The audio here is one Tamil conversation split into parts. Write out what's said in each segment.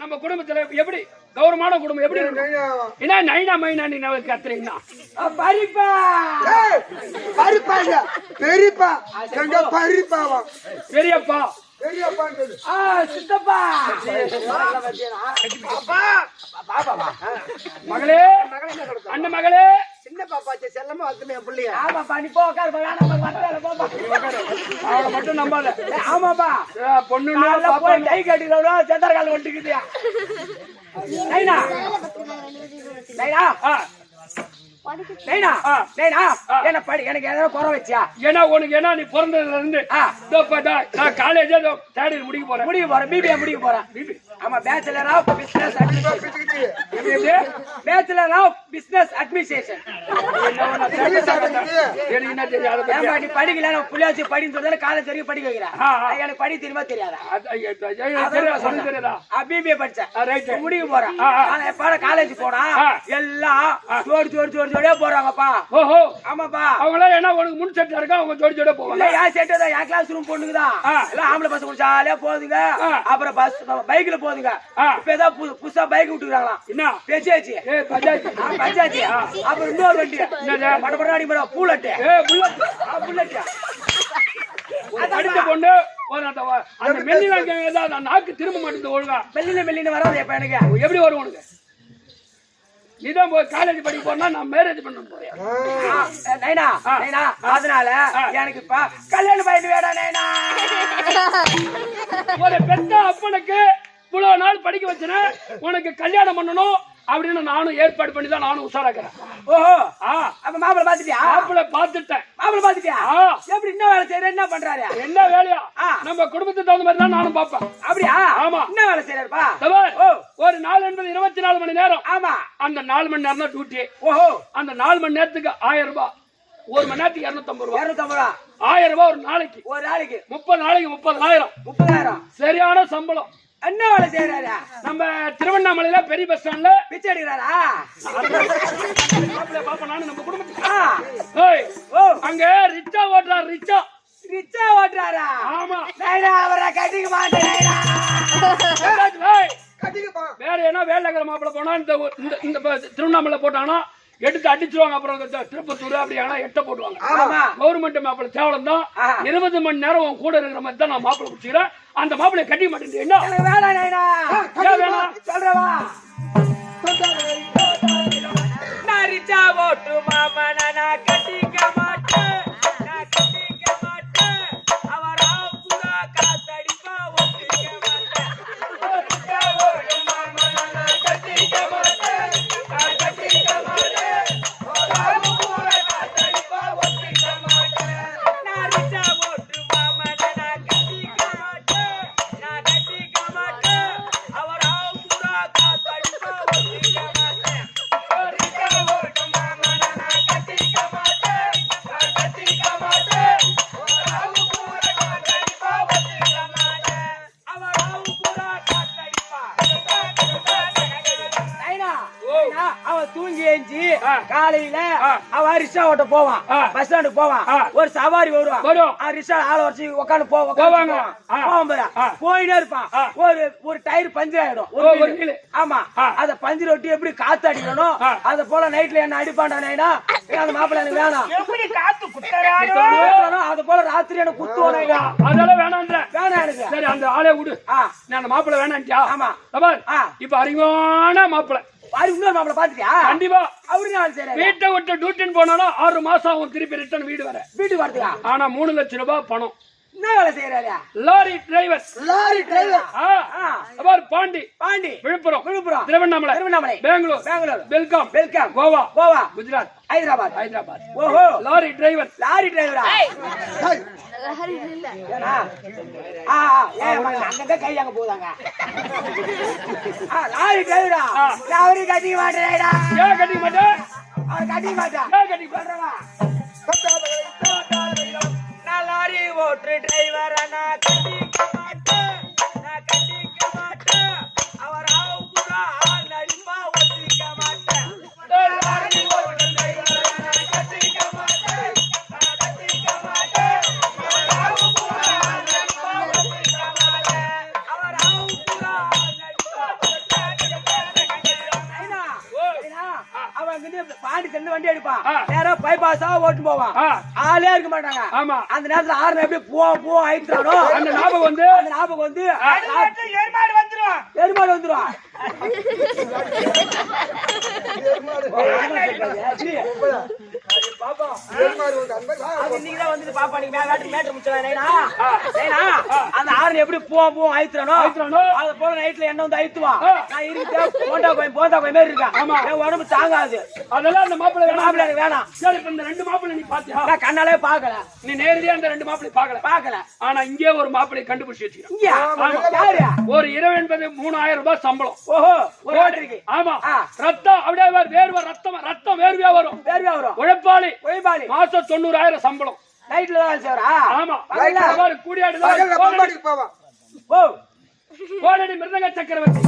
நம்ம குடும்பத்துல எப்படி கௌரவமான குடும்பம் எப்படி என்ன நைனா மைனா நீ கத்துறீங்கன்னா பரிப்பா பரிப்பா பெரியப்பா எங்க பரிப்பாவா பெரியப்பா பெரியப்பான்றது சித்தப்பா மகளே அண்ண மகளே சின்ன பாப்பாச்சு செல்லமா வந்து என் பிள்ளைய ஆமாப்பா நீ போ உட்காரு அவளை மட்டும் நம்பாத ஆமாப்பா பொண்ணு போய் கை கட்டிக்கிறோம் செத்தரகால் ஒட்டிக்குதியா நைனா நைனா என்ன படி எனக்கு ஏதாவது குறை வச்சியா ஏன்னா உனக்கு ஏன்னா நீ பிறந்ததுல இருந்து நான் காலேஜ் முடிக்க போறேன் பிபிஏ முடிக்க போறேன் ஆமா bachelor of business bachelor of business administration எனக்கு என்ன தெரியாது நீ படிக்கல நான் புள்ளியாச்சி படின்னு சொல்லி காலேஜ் வரைக்கும் படிக்க வைக்கிறேன் எனக்கு படி தெரியுமா தெரியாதா பிபிஏ படிச்சேன் முடிக்க போறேன் காலேஜ் போனா எல்லாம் ஜோடி ஜோடி ஜோடி ஜோடியா போறாங்கப்பா ஓஹோ ஆமாப்பா அவங்களாம் என்ன உனக்கு முன் செட் இருக்கா அவங்க ஜோடி ஜோடியா போவாங்க என் செட்டு தான் என் கிளாஸ் ரூம் பொண்ணுக்குதான் எல்லாம் ஆம்பளை பஸ் ஜாலியா போகுதுங்க அப்புறம் பஸ் பைக்ல போகுதுங்க இப்ப ஏதாவது புதுசா பைக் விட்டுக்கிறாங்களா என்ன பேச்சாச்சு பஜாஜ் அப்புறம் இன்னொரு வண்டி படப்படாடி பூலட்டு புல்லட் அடுத்த பொண்ணு அந்த மெல்லின நாக்கு திரும்ப மாட்டேங்குது ஒழுங்கா மெல்லின வராது இப்ப எனக்கு எப்படி வரும் உனக்கு நீதான் போய் காலேஜ் படிக்க போனா நான் மேரேஜ் பண்ண போறேன் நைனா அதனால எனக்கு இப்ப கல்யாணம் பண்ணிட்டு வேடா நைனா ஒரு பெத்த அப்பனுக்கு இவ்வளவு நாள் படிக்க வச்சன உனக்கு கல்யாணம் பண்ணணும் அப்படின்னு நானும் ஏற்பாடு பண்ணி தான் நானும் உஷாராக்குறேன் ஓஹோ அப்ப மாப்பிளை பாத்துட்டியா மாப்பிளை பாத்துட்டேன் மாப்பிளை பாத்துட்டியா எப்படி என்ன வேலை செய்யற என்ன பண்றாரு என்ன வேலையா நம்ம குடும்பத்துக்கு தகுந்த மாதிரி தான் நானும் பாப்பேன் அப்படியா ஆமா என்ன வேலை செய்யறாருப்பா ஒரு நாள் என்பது 24 மணி நேரம் ஆமா அந்த 4 மணி நேரம் தான் டியூட்டி ஓஹோ அந்த 4 மணி நேரத்துக்கு 1000 ரூபாய் ஒரு மணி நேரத்துக்கு 250 ரூபாய் 1000 ரூபாய் ஒரு நாளைக்கு 30 நாளைக்கு 30,000 சரியான சம்பளம் என்ன வேலை செய்யறாரு நம்ம திருவண்ணாமலையில பெரிய பஸ் ஸ்டாண்ட்ல பிச்சை எடுக்கிறாரா பாப்பா நம்ம குடும்பத்துக்கு அங்க ரிச்சா ஓட்டுறாரா ஆமா அவரை கட்டிக்க மாட்டேன் வேற என்ன வேலைங்கிற மாப்பிள்ள போனா இந்த திருவண்ணாமலை போட்டாங்கன்னா எடுத்து அடிச்சிருவாங்க அப்புறம் திருப்பத்தூர் அப்படி ஆனா எட்ட போட்டுவாங்க கவர்மெண்ட் மாப்பிள்ள தேவலம் தான் 20 மணி நேரம் உன் கூட இருக்கிற மாதிரி தான் நான் மாப்பிள்ள பிடிச்சிக்கிறேன் அந்த மாப்பிள்ளை கட்டி மாட்டேன் என்ன வேணாம் சொல்றவா நரிச்சா ஓட்டு மாமா நான் கட்டிக்க மாட்டேன் அவரா புறா காத்தடிப்பா ஒட்டிக்க மாட்டேன் காலையில அவன் ரிக்ஷா ஓட்ட போவான் பஸ் ஸ்டாண்டுக்கு போவான் ஒரு சவாரி வருவான் ரிக்ஷா ஆளை வச்சு உட்காந்து போவாங்க போயிட்டே இருப்பான் ஒரு டயர் பஞ்சர் ஆயிடும் ஆமா அத பஞ்சர் ஒட்டி எப்படி காத்து அடிக்கணும் அத போல நைட்ல என்ன அடிப்பான்டா அந்த மாப்பிள்ள எனக்கு வேணாம் எப்படி காத்து குத்துறானோ அது போல ராத்திரி எனக்கு குத்துவானே அதெல்லாம் வேணான்ற வேணாம் எனக்கு சரி அந்த ஆளே விடு அந்த மாப்பிள்ள வேணான்ட்டியா ஆமா இப்ப அறிவான மாப்பிள்ள இன்னொரு மாப்பிள்ள பாத்துட்டியா கண்டிப்பா அவரு வீட்டை விட்டு டியூட்டின்னு போனாலும் 6 மாசம் அவன் திருப்பி ரிட்டர்ன் வீட்டுக்கு வரதுக்கா ஆனா 3 லட்சம் ரூபாய் பணம் என்ன வேலை செய்யறாரு லாரி டிரைவர் பாண்டி விழுப்புரம் திருவண்ணாமலை பெங்களூர் பெல்காம் கோவா குஜராத் ஹைதராபாத் ஓஹோ லாரி டிரைவரா அங்க கை அங்க போதாங்க லாரி டிரைவரா அவரு கட்டிக்க மாட்டேடா கட்டிக்க மாட்டேன் அவர் கட்டிக்க மாட்டான் சொல்றவா நான் லாரி ஓட்டு டிரைவர் நான் கட்டிக்க மாட்டேன் அவர் ஆவுக்குறா ஆள் நடிப்பா ஒத்திக்க மாட்டேன் லாரி ஓட்டு டிரைவர் நான் கட்டிக்க மாட்டேன் அவர் ஆவுக்குறா ஆள் நடிப்பா ஒத்திக்க மாட்டேன் அவர் ஆவுக்குறா ஆள் நடிப்பா பாண்டிச்சேரி வண்டி எடுப்பான் நேரா பைபாஸா ஓட்டு போவான் ஆளே இருக்க மாட்டாங்க ஆமா அந்த நேரத்துல ஆறு எப்படி பூவா ஆயிடுறானோ அந்த ஞாபகம் வந்து எருமாடு வந்துரும் அந்த ஆறு எப்படி பூவா ஆயிடுறானோ அது போல நைட்ல என்ன வந்து அழுத்துவான் நான் இருக்கு போண்டா கோயம் மாதிரி இருக்கேன் உடம்பு தாங்காது அதெல்லாம் அந்த மாப்பிள்ளை வேணாம் சரி இப்ப இந்த 2 மாப்பிள்ளை நீ பாத்தியா நான் கண்ணாலே பாக்கல நீ நேரடியா அந்த 2 மாப்பிள்ளை பாக்கல ஆனா இங்கே ஒரு மாப்பிள்ளை கண்டுபிடிச்சு வச்சுக்கிறேன் ஒரு இரவு என்பது 3000 ரூபாய் சம்பளம் ஓஹோ ஒரு ஆட்டுக்கு ஆமா ரத்தம் அப்படியே வேர்வை ரத்தம் வேர்வையா வரும் உழைப்பாளி மாசம் 90000 சம்பளம் நைட்ல தான் சார் ஆமா கூடியாடு போவான் கோடடி மிருதங்க சக்கரவர்த்தி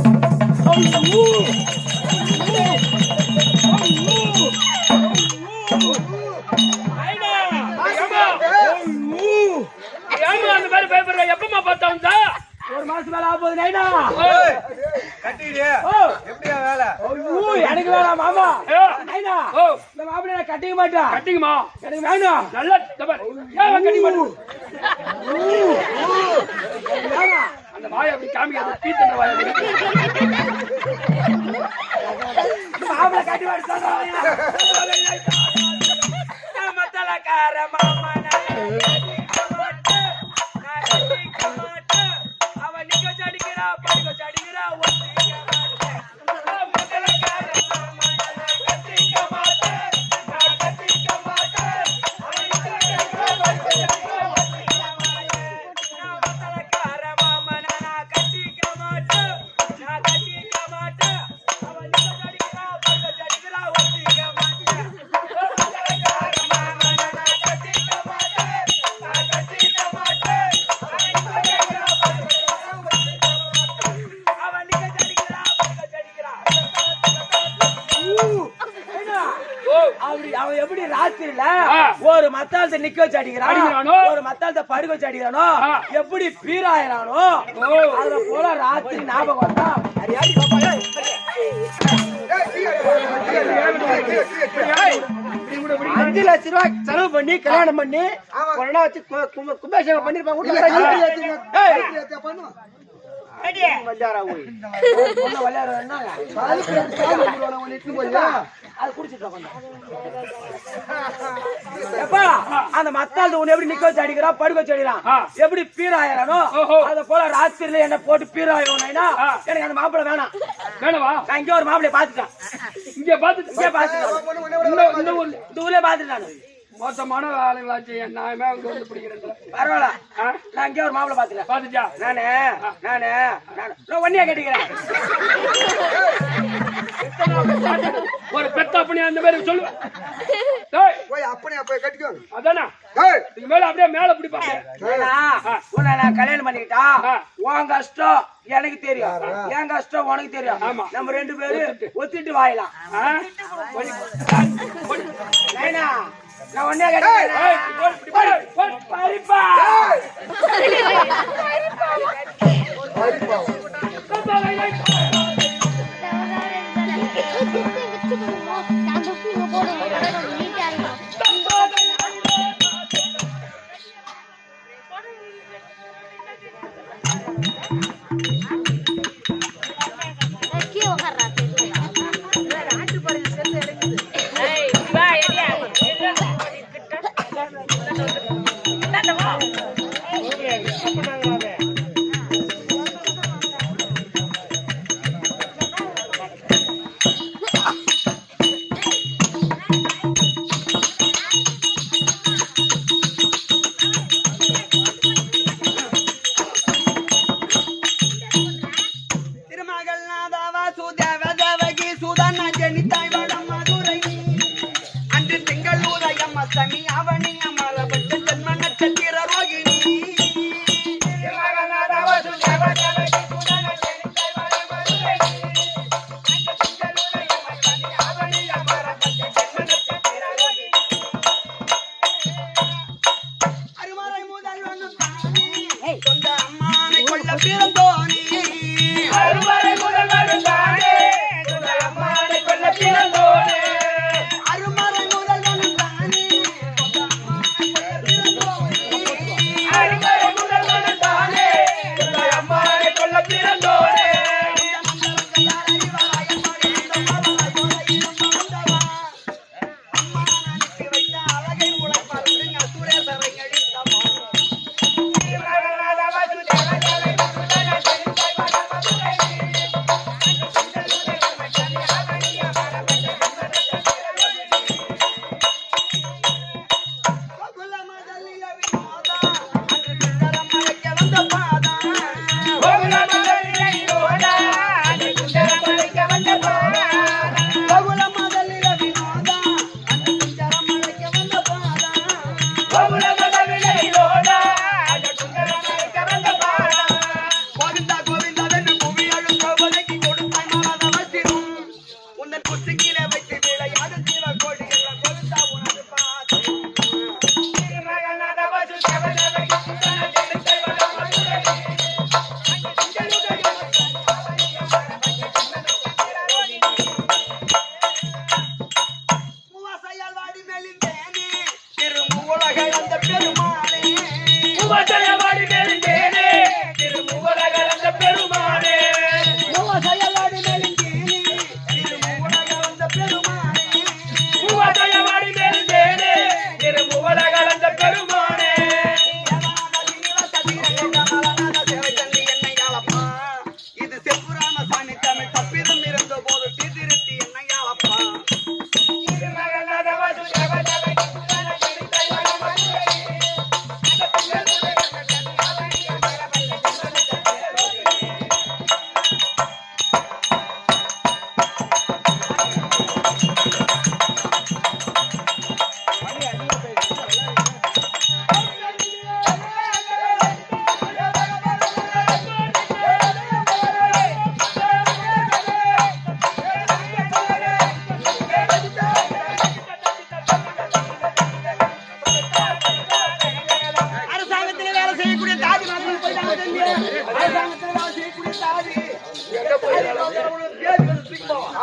அந்த மாதிரி பயப்படுற எப்பமா பார்த்தா ஒரு மாசம் மேல ஆகுது நைனா எப்படியா வேலை எனக்கு வேணாம் மாமா நைனா இந்த மாப்பிள்ளை நான் கட்டிக்க மாட்டேன் கட்டிக்குமா எனக்கு வேணும் நல்லா கட்டிக்க மாட்டேன் அந்த வாயை அப்படி காமிக்காத தீத்தன வாயை மாப்பிள்ளை கட்டி மத்தலக்கார மாமா அவன் நிக்க சடிக்கிறா படிக்க சடிக்கிறா அவன் எப்படி ராத்திரில ஒரு மத்தாலத்தை நிக்க வச்சு அடிக்கிறானோ ஒரு மத்தாலத்தை படுக்க வச்சு அடிக்கிறானோ எப்படி பீராயிரானோ அத போல ராத்திரி ஞாபகம் வந்தா அஞ்சு லட்ச ரூபாய் செலவு பண்ணி கல்யாணம் பண்ணி வச்சு கும்பாபிஷேகம் பண்ணிருப்பாங்க அந்த மத்தால் உன்னை எப்படி நிக்க வச்சு அடிக்கிறான் படுக்க வச்சு அடிக்கிறான் எப்படி பீராயிரானோ அத போல ராத்திரில என்ன போட்டு பீராயிரும் எனக்கு அந்த மாப்பிள்ளை வேணாம் வேணவா நான் இங்க ஒரு மாப்பிள்ளைய பாத்துட்டேன் இங்க பாத்துட்டேன் இந்த ஊர்ல பாத்துட்டானு மோசமான ஆளுங்களாச்சு நாயமே அங்க வந்து பிடிக்கிறேன் பரவாயில்ல நான் இங்கே ஒரு மாப்பிள்ளை பாத்துட்டேன் பாத்துச்சா நானு ஒன்னியா கட்டிக்கிறேன் ஒரு பெத்த அப்படி அந்த மாதிரி சொல்லுவேன் அதானா இதுக்கு மேல அப்படியே மேல பிடிப்பாங்க உன்னை நான் கல்யாணம் பண்ணிக்கிட்டா உன் கஷ்டம் எனக்கு தெரியும் என் கஷ்டம் உனக்கு தெரியும் நம்ம 2 பேரும் ஒத்திட்டு வாயலாம் நான் ஒன்னே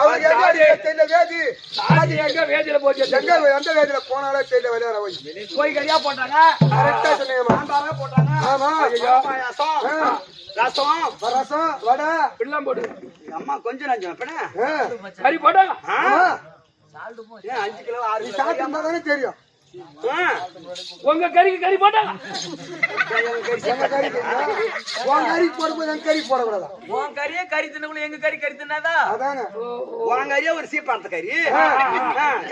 அவருக்கு எங்க தெரியல வேதி சாதி எங்க வேதியில போச்சு எங்க எந்த வேதியில போனாலே தெரியல விளையாட போய் கறியா போட்டாங்க கரெக்டா சொன்னீங்கம்மா சாம்பாரா போட்டாங்க ஆமா ரசம் ரசம் வடை எல்லாம் போட்டு அம்மா கொஞ்சம் நஞ்சம் கறி போட்டாங்க 5 கிலோ 6 நீ சாப்பிட்டு தானே தெரியும் உங்க கறிக்கு கறி போட்டாங்க எங்க கறிக்கு உன் கறிக்கு போடும்போது எங்க கறி போடக்கூடாதா உன் கறியே கறி தின்னக்குள்ள எங்க கறி கறி தின்னாதா அதானே உன் கறியே ஒரு சீப்பார்த்த கறி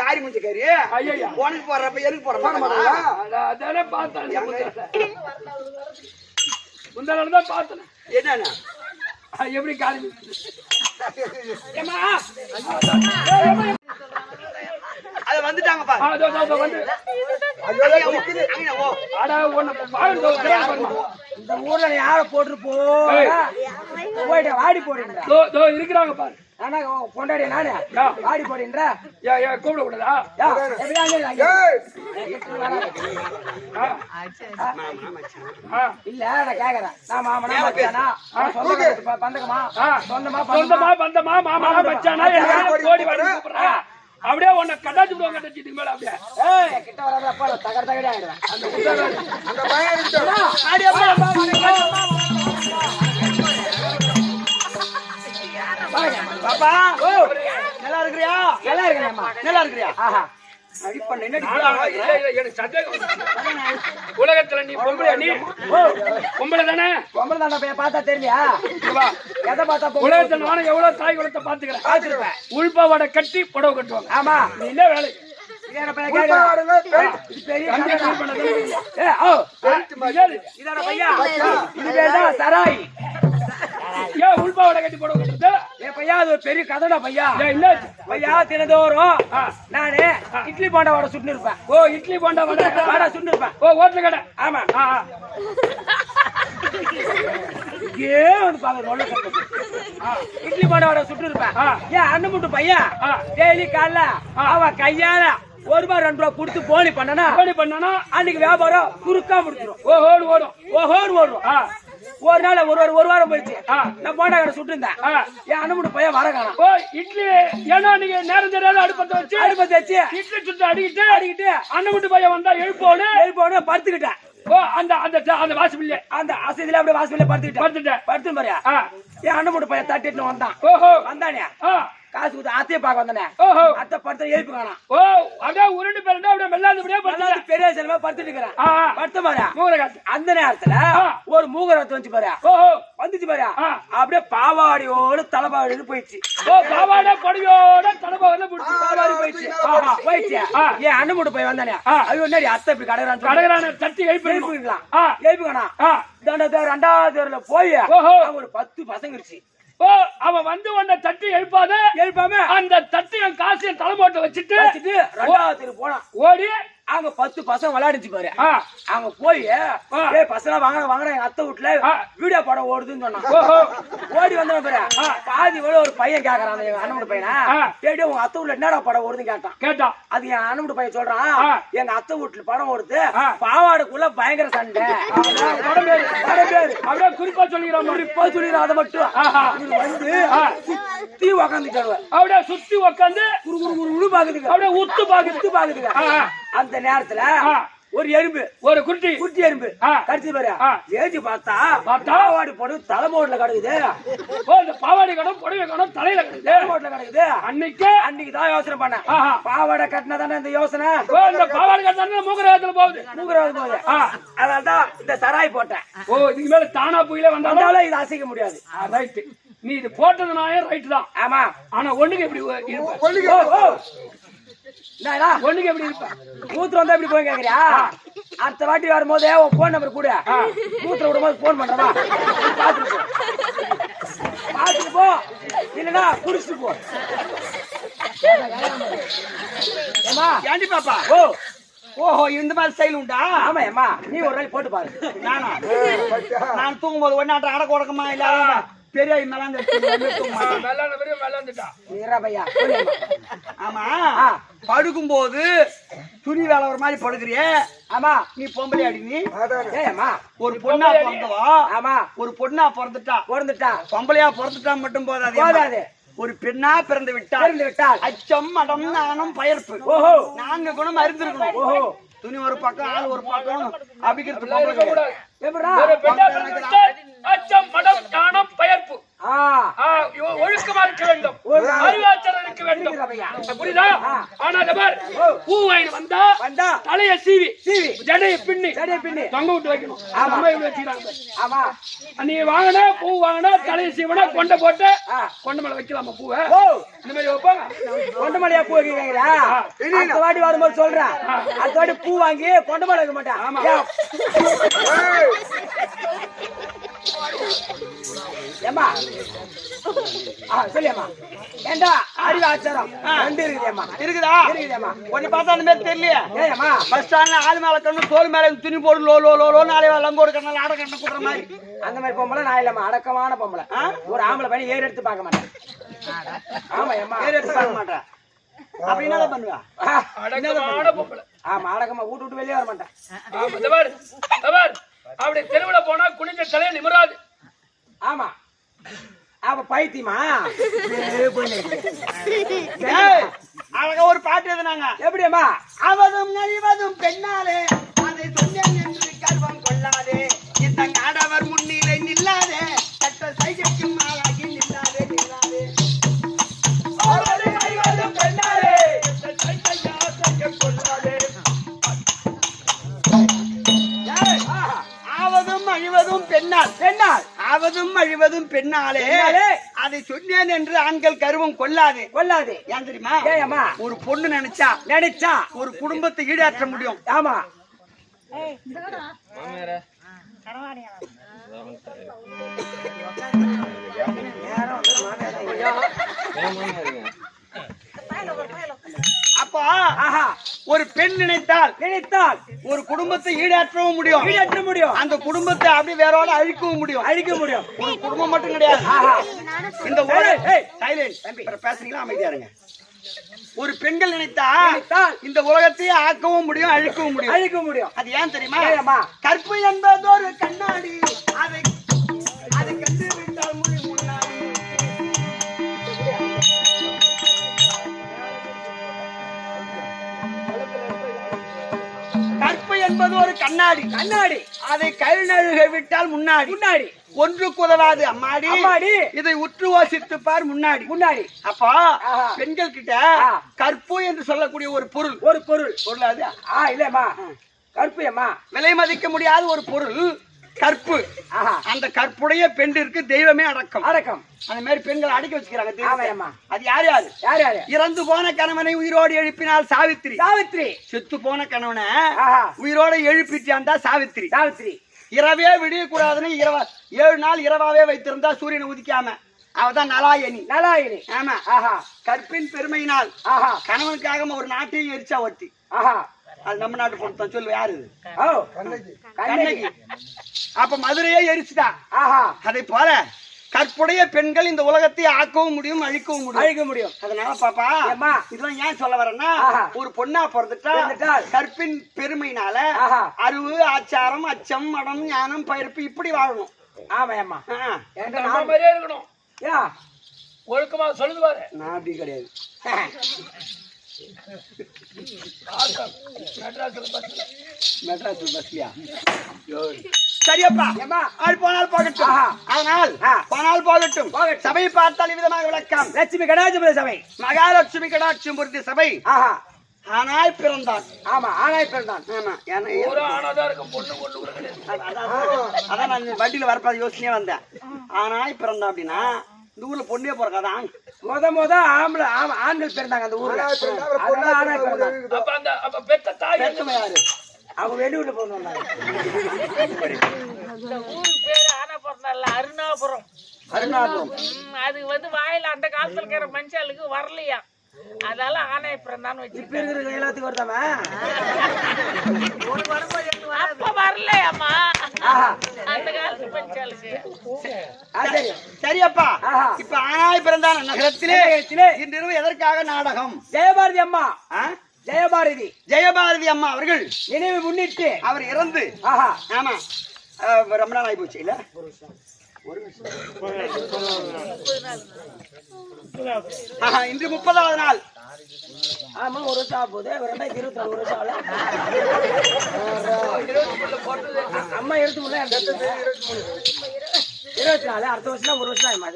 காரி முடிச்ச கறி ஐயா உனக்கு போடுறப்ப எனக்கு போட போட மாட்டாங்களா மாட்டாங்களா அதானே பார்த்தேன் முந்தாள் தான் பார்த்தேன் என்னன்னா எப்படி காலி அது வந்துட்டாங்க பாரு வந்து ஐயோ நிக்குது ஆடா ஒண்ணு பாருங்க இந்த ஊர்ல யார போட்டு போயிட்டு வாடி போடுங்க இருக்கிறாங்க பாரு ஆனா பொண்டாடி நானே வாடி போடுன்ற கூப்பிட கூடாதா இல்ல நான் கேக்குறேன் நான் மாமனா மச்சானா பந்தகமா சொந்தமா சொந்தமா பந்தமா மாமா மச்சானா கோடி வாடி கூப்பிடுறா அப்படியே உன்னை கட்டாச்சு விடுவாங்க கட்டாச்சு மேல அப்படியே கிட்ட வராதப்பா தகர் தகடி ஆயிடுவேன் அந்த பையன் பாப்பா நல்லா இருக்கிறியா நல்லா இருக்கிறேம்மா நல்லா இருக்கிறியா ஆஹா உலகத்துல நீ பொம்பளை நீ பொம்பளை தானே பொம்பளை தானே பார்த்தா தெரியலையா எதை பார்த்தா உலகத்துல நானும் எவ்வளவு தாய் குலத்தை பாத்துக்கிறேன் உள்பாவாடை கட்டி புடவை கட்டுவாங்க ஆமா நீ என்ன வேலைக்கு சராய் ஏன் உள்பாவாடை கட்டி புடவை கட்டுறது பையா அது ஒரு பெரிய கதடா பையா என்ன பையா தினதோறும் நானு இட்லி போண்டா வடை சுட்டு இருப்பேன் ஓ இட்லி போண்டா வடை சுட்டு இருப்பேன் ஓ ஹோட்டல் கடை ஆமா ஏன் வந்து பாக்க இட்லி போண்டா வடை சுட்டு இருப்பேன் ஏன் அண்ணன் மட்டும் பையன் டெய்லி காலைல அவன் கையால ₹1 ₹2 கொடுத்து போனி பண்ணனா அன்னைக்கு வியாபாரம் சுருக்கா முடிச்சிடும் ஓஹோன்னு ஓடும் ஒரு நாள் ஒரு வாரம் போயிடுச்சு நான் போண்டா கடை சுட்டு இருந்தேன் என் அண்ணன் பையன் வர காணோம் ஓ இட்லி ஏன்னா நீங்க நேரம் தெரியாத அடுப்பத்தை வச்சு இட்லி சுட்டு அடிக்கிட்டு அண்ணன் பையன் வந்தா எழுப்போன்னு படுத்துக்கிட்டேன் ஓ அந்த அந்த வாசபில்ல அந்த அசதியில அப்படியே வாசபில்ல படுத்து மாதிரியா என் அண்ணன் பையன் தட்டிட்டு வந்தான் ஓஹோ வந்தானே காசு கொடுத்து அத்தையை பார்க்க வந்தானே அத்தை படுத்த எழுப்பி காணாம் ஓ அப்படியே உருண்டு பேருந்தா அப்படியே மெல்லாதபடியா பெரிய செலவா படுத்துட்டு இருக்கிறேன் படுத்த மாதிரியா மூகரகாத்து அந்த நேரத்துல ஒரு மூகரத்து வந்துச்சு பாரு ஓஹோ வந்துச்சு பாரு அப்படியே பாவாடியோடு தலைபாடி போயிடுச்சு ஓ பாவாடை கொடியோட தலைபாடி போயிடுச்சு என் அண்ணன் மட்டும் போய் வந்தானே அது என்னடி அத்தை இப்படி கடகரான தட்டி எழுப்பிக்கலாம் எழுப்பிக்கணும் 2வது போய் ஒரு 10 பசங்க இருச்சு ஓ அவன் வந்து உன்னை தட்டி எழுப்பாம அந்த தட்டி என் காசு தலைமோட்டை வச்சுட்டு 2வது போனான் ஓடி அவங்க 10 பசங்க விளையாடிச்சு பாரு அவங்க போய் பசங்க வாங்கின எங்க அத்தை வீட்டுல வீடியோ படம் ஓடுதுன்னு சொன்னான் ஓடி வந்த பாரு பாதி விட ஒரு பையன் கேக்குறான் எங்க அண்ணன் பையனா கேட்டு உங்க அத்தை வீட்டுல என்னடா படம் ஓடுதுன்னு கேட்டான் அது என் அண்ணன் பையன் சொல்றான் எங்க அத்தை வீட்டுல படம் ஓடுது பாவாடுக்குள்ள பயங்கர சண்டை அப்படியே குறிப்பா சொல்லிக்கிறோம் அதை மட்டும் வந்து சுத்தி உக்காந்துட்டு அப்படியே சுத்தி உக்காந்து குரு பாக்குதுங்க அப்படியே உத்து பாக்குதுங்க அந்த நேரத்துல ஒரு எறும்பு ஒரு குட்டி எறும்பு கடிச்சு பாரு ஏஜி பார்த்தா பாவாடி போடு தலைமோட்ல கிடக்குது பாவாடி கடம் புடவை கடம் தலையில தலைமோட்ல கிடக்குது அன்னைக்கு தான் யோசனை பண்ண பாவாடை கட்டினா தானே இந்த யோசனை இந்த பாவாடை கட்டினா மூகரகத்துல போகுது அதனாலதான் இந்த சராய் போட்டேன் ஓ இதுக்கு மேல தானா புயல வந்தாலும் இது அசைக்க முடியாது ரைட் நீ இது போட்டதுனாலே ரைட் தான் ஆமா ஆனா ஒண்ணுக்கு எப்படி ஒண்ணுக்கு எப்படி இருப்ப மூத்திரம் வந்தா எப்படி போய் கேக்குறியா அடுத்த வாட்டி வரும்போது உன் போன் நம்பர் கூட மூத்திரம் விடும்போது போன் பண்றவா பாத்துட்டு போ இல்லன்னா குடிச்சிட்டு போ ஏண்டி பாப்பா ஓஹோ இந்த மாதிரி ஸ்டைல் உண்டா ஆமா ஏமா நீ ஒரு நாள் போட்டு பாரு நானா நான் தூங்கும்போது ஒன்னாட்ட அடக்க உடக்கமா இல்ல பெரிய மேலாந்து வெள்ளாந்துட்டா பையா ஆமா படுக்கும் போது துணி வேலை ஒரு மாதிரி படுக்கிறிய ஆமா நீ பொம்பளை அடி நீ ஏமா ஒரு பொண்ணா பிறந்தவா ஆமா ஒரு பொண்ணா பிறந்துட்டா பொம்பளையா பிறந்துட்டா மட்டும் போதாது ஒரு பெண்ணா பிறந்து விட்டால் அச்சம் மடம் நாணம் பயர்ப்பு ஓஹோ 4 குணம் அறிந்திருக்கணும் ஓஹோ துணி ஒரு பக்கம் ஆள் ஒரு பக்கம் அபிக்கிறது அச்சம் மடம் நாணம் பயர்ப்பு ஒழுக்கமா இருக்க வேண்டும் அறிவாச்சரம் இருக்க வேண்டும் புரியுதா ஆனா பூ வாங்கி வந்தா தலைய சீவி ஜடைய பின்னி தொங்க விட்டு வைக்கணும் ஆமா நீ வாங்கின பூ வாங்கினா தலைய சீவனா கொண்ட போட்டு கொண்ட மேல வைக்கலாமா பூவை இந்த மாதிரி வைப்பாங்க கொண்ட மேலையா பூ வைக்கிறீங்களா அடுத்த வாட்டி வரும்போது சொல்றேன் அடுத்த வாட்டி பூ வாங்கி கொண்ட மேல வைக்க மாட்டேன் ஆமா ஏமா சொல்லியம்மா ஏண்டா அறிவு ஆச்சாரம் ரெண்டு இருக்குதேம்மா கொஞ்சம் பார்த்தா அந்த மாதிரி தெரியலையே ஏமா பஸ் ஸ்டாண்ட்ல ஆள் மேல கண்ணு தோல் மேல துணி போடு லோ நாளை லங்கோடு கண்ணால் ஆட கண்ண குடுற மாதிரி அந்த மாதிரி பொம்பளை நான் இல்லம்மா அடக்கமான பொம்பளை ஒரு ஆம்பளை பையன் ஏறு எடுத்து பார்க்க மாட்டேன் ஆமா ஏமா ஏறு எடுத்து பார்க்க மாட்டேன் அப்ப என்னதான் பண்ணுவா அடக்கமான பொம்பளை ஆமா அடக்கமா விட்டு வெளியே வர மாட்டேன் அப்படி தெருவுல போனா குனிஞ்ச தலையை நிமிராது ஆமா அவ பைத்தியமா அவங்க ஒரு பாட்டு எழுதுனாங்க எப்படியம்மா அவதும் நலிவதும் பெண்ணாலே அதை சொன்னேன் என்று கர்வம் கொள்ளாதே இந்த ஆடவர் முன்னிலை நில்லாதே சட்ட சைகைக்கு மாறாகி நில்லாதே பெண்ணாலே கொள்ளாதே அழிவதும் பெண்ணால் ஆவதும் அழிவதும் பெண்ணாலே அதை சொன்னேன் என்று ஆண்கள் கருவம் கொள்ளாதே ஏன் தெரியுமா ஒரு பொண்ணு நினைச்சா ஒரு குடும்பத்தை ஈடாற்ற முடியும் ஆமா அப்பா ஒரு பெண் நினைத்தால் ஒரு குடும்பத்தை ஈடாற்றவும் முடியும் அந்த குடும்பத்தை அப்படி வேறோட அழிக்கவும் முடியும் ஒரு குடும்பம் மட்டும் கிடையாது இந்த பேசுறீங்களா அமைதியா இருங்க ஒரு பெண்கள் நினைத்தால் இந்த உலகத்தையே ஆக்கவும் முடியும் அழிக்கவும் முடியும் அது ஏன் தெரியுமா கற்பு என்பது ஒரு கண்ணாடி அதை கண்டு விட்டால் முடி முன்னாடி கற்பு என்பது ஒரு கண்ணாடி அதை கை நழுக விட்டால் முன்னாடி ஒன்றுக்கு உதவாது அம்மாடி இதை உற்று யோசித்து பார் முன்னாடி அப்பா பெண்கள் கிட்ட கற்பு என்று சொல்லக்கூடிய ஒரு பொருள் அது இல்லம்மா கற்பு அம்மா விலை மதிக்க முடியாத ஒரு பொருள் கற்பு அந்த கற்புடைய பெண்ணிற்கு தெய்வமே அடக்கம் அந்த மாதிரி பெண்கள் அடக்கி வச்சுக்கிறாங்க அது யாரு இறந்து போன கணவனை உயிரோடு எழுப்பினால் சாவித்திரி செத்து போன கணவனை உயிரோட எழுப்பிட்டான் சாவித்திரி இரவே விடிய கூடாதுன்னு 7 நாள் இரவாவே வைத்திருந்தா சூரியனை உதிக்காம அவதான் நலாயணி ஆமா கற்பின் பெருமையினால் கணவனுக்காக ஒரு நாட்டையும் எரிச்சா ஒருத்தி அது நம்ம நாட்டு பொறுத்த சொல்லு யாரு கண்ணகி அப்ப மதுரையே எரிச்சுட்டா அதை போல கற்புடைய பெண்கள் இந்த உலகத்தை ஆக்கவும் முடியும் அழிக்கவும் முடியும் அதனால பாப்பா இதெல்லாம் ஏன் சொல்ல வரேன்னா ஒரு பொண்ணா பிறந்துட்டா கற்பின் பெருமையினால அறிவு ஆச்சாரம் அச்சம் மடம் ஞானம் பயிர்ப்பு இப்படி வாழணும் ஆமா மாதிரியே இருக்கணும் ஒழுக்கமா சொல்லுது பாரு நான் அப்படி கிடையாது மெட்ராஸ் பஸ்லியா சரியப்பா ஆள் போனால் போகட்டும் அதனால் போனால் போகட்டும் சபையை பார்த்தால் விதமாக விளக்கம் லட்சுமி கடாட்சிபுர சபை மகாலட்சுமி கடாட்சிபுரத்தி சபை ஆனாய் பிறந்தான் ஆமா ஒரு ஆனாதான் இருக்கும் பொண்ணு அதான் நான் வண்டியில வரப்பாது யோசனையே வந்தேன் ஆனாய் பிறந்தான் அப்படின்னா இந்த ஊர்ல பொண்ணே பிறக்காதான் முத ஆண்கள் பிறந்தாங்க அந்த ஊர்ல யாரு அவங்க வெளியூர்ல போனாங்க இந்த ஊருக்கு பேரு ஆனா பிறந்தால அருணாபுரம் அது வாயில அந்த காலத்துல இருக்கிற மனுஷாளுக்கு வரலையா அதெல்லாம் ஆணை பிறந்தான்னு இப்ப வச்சிருக்கேன். இருக்கிற எல்லாத்துக்கும் வருதாமா? அப்ப வரல அம்மா, ஆஹா. அந்த காலத்து பெண்களுக்கு. சரி. சரியப்பா, ஆஹா. இப்ப ஆனாய் பிறந்தான நகரத்திலே நகரத்திலே இன்றிரவு எதற்காக நாடகம்? ஜெயபாரதி அம்மா, ஆ? ஜெயபாரதி ஜெயபாரதி அம்மா அவர்கள் நினைவு முன்னிட்டு அவர் இறந்து ஆஹா ஆமா ரொம்ப நாள் ஆகி போச்சு இல்ல? ஆஹா, இன்று 30வது நாள். ஆமா, ஒரு வருஷம் ஆக போகுது. 2024 ஒரு வருஷம் ஆகல. அம்மா எடுத்து முன்னே 24, அடுத்த வருஷம் ஒரு வருஷம் ஆகுமா?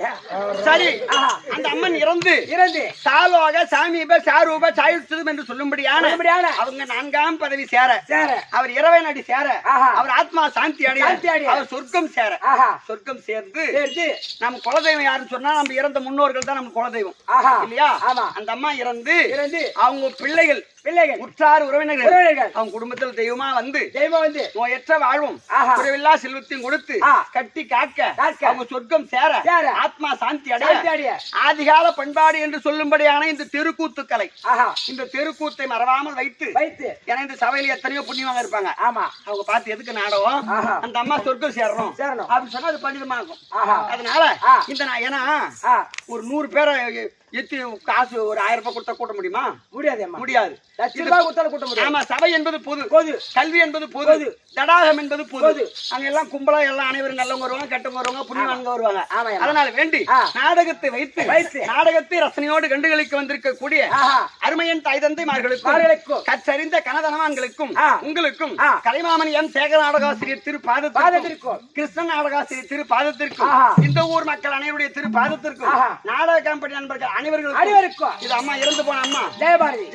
சரி, ஆஹா. அந்த அம்மன் இறந்து இறந்து சாலோக சாமீப சாரூப சாயுத்தம் என்று சொல்லும்படியான சொல்லும்படியான அவங்க 4ஆம் பதவி சேர, சேர அவர் இறைவன் அடி சேர, ஆஹா. அவர் ஆத்மா சாந்தி அடைய, சாந்தி அடைய, அவர் சொர்க்கம் சேர, ஆஹா சொர்க்கம் சேர்ந்து சேர்த்து நம்ம குலதெய்வம் யாருன்னு சொன்னா நம்ம இறந்த முன்னோர்கள் தான் நம்ம குலதெய்வம் ஆஹா இல்லையா? ஆமா. அந்த அம்மா இறந்து இறந்து அவங்க பிள்ளைகள் உற்றார் உறவினர்கள் அவங்க குடும்பத்தில் தெய்வமா வந்து தெய்வம் வந்து நோயற்ற வாழ்வும் ஆஹா. குறைவில்லா செல்வத்தையும் கொடுத்து கட்டி காக்க அவங்க சொர்க்கம் சேர, ஆத்மா சாந்தி அடைய, ஆதிகால பண்பாடு என்று சொல்லும்படியான இந்த தெருக்கூத்துக்களை, ஆஹா, இந்த தெருக்கூத்தை மறவாமல் வைத்து வைத்து ஏன்னா இந்த சபையில எத்தனையோ புண்ணியமாக இருப்பாங்க. ஆமா, அவங்க பார்த்து எதுக்கு நாடகம், ஆஹா, அந்த அம்மா சொர்க்கம் சேரணும் சேரணும் அப்படின்னு சொன்னா அது பண்டிதமாகும். ஆஹா. அதனால ஆ. இந்த ஏன்னா ஒரு 100 பேரை எத்தி காசு ஒரு 1000 ரூபாய் கொடுத்தா கூட்ட முடியுமா? முடியாது, முடியாது. லட்சம் ரூபாய் கொடுத்தாலும் கூட்ட முடியாது. ஆமா, சபை என்பது பொது, பொது கல்வி என்பது பொது, தடாகம் என்பது பொது. அங்க எல்லாம் கும்பலா எல்லாம் அனைவரும் நல்லவங்க வருவாங்க, கெட்டவங்க வருவாங்க, புண்ணியவான்க வருவாங்க. அதனால வேண்டி நாடகத்தை வைத்து நாடகத்தை ரசனையோடு கண்டுகளிக்க வந்திருக்கக்கூடிய அருமையன் தாய் தந்தைமார்களுக்கும் கற்றறிந்த கனதனவான்களுக்கும் உங்களுக்கும் கலைமாமணி எம் சேகர நாடகாசிரியர் திரு பாதத்திற்கும் கிருஷ்ணன் நாடகாசிரியர் திரு பாதத்திற்கும் இந்த ஊர் மக்கள் அனைவருடைய திரு பாதத்திற்கும் நாடக கம்பெனி நண்பர்கள் அனைவருக்கும் இது அம்மா இறந்து போன அம்மா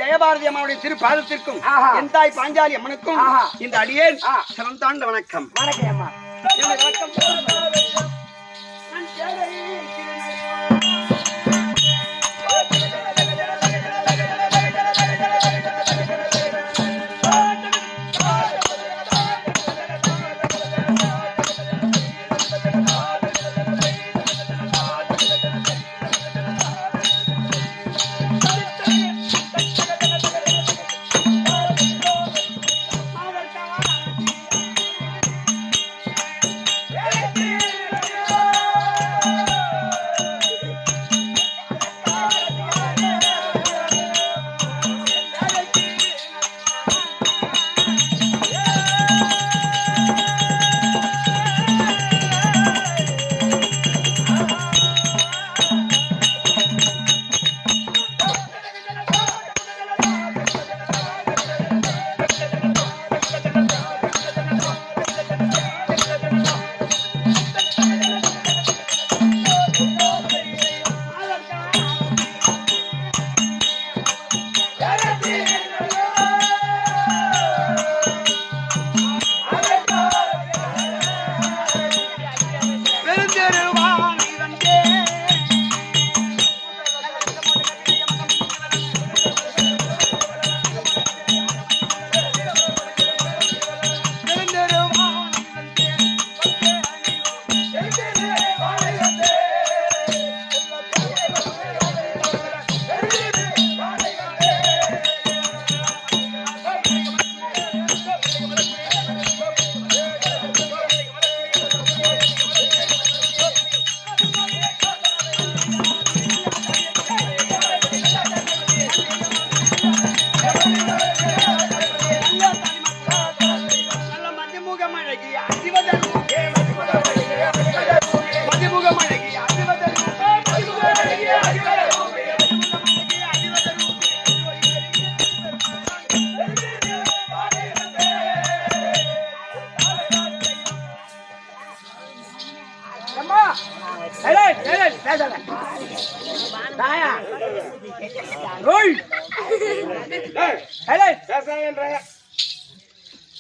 ஜெயபாரதி அம்மாவுடைய திரு பாதத்திற்கும் என் தாய் பாஞ்சாலி அம்மனுக்கும் இந்த அடியேன் சிறந்தாண்ட வணக்கம். வணக்கம்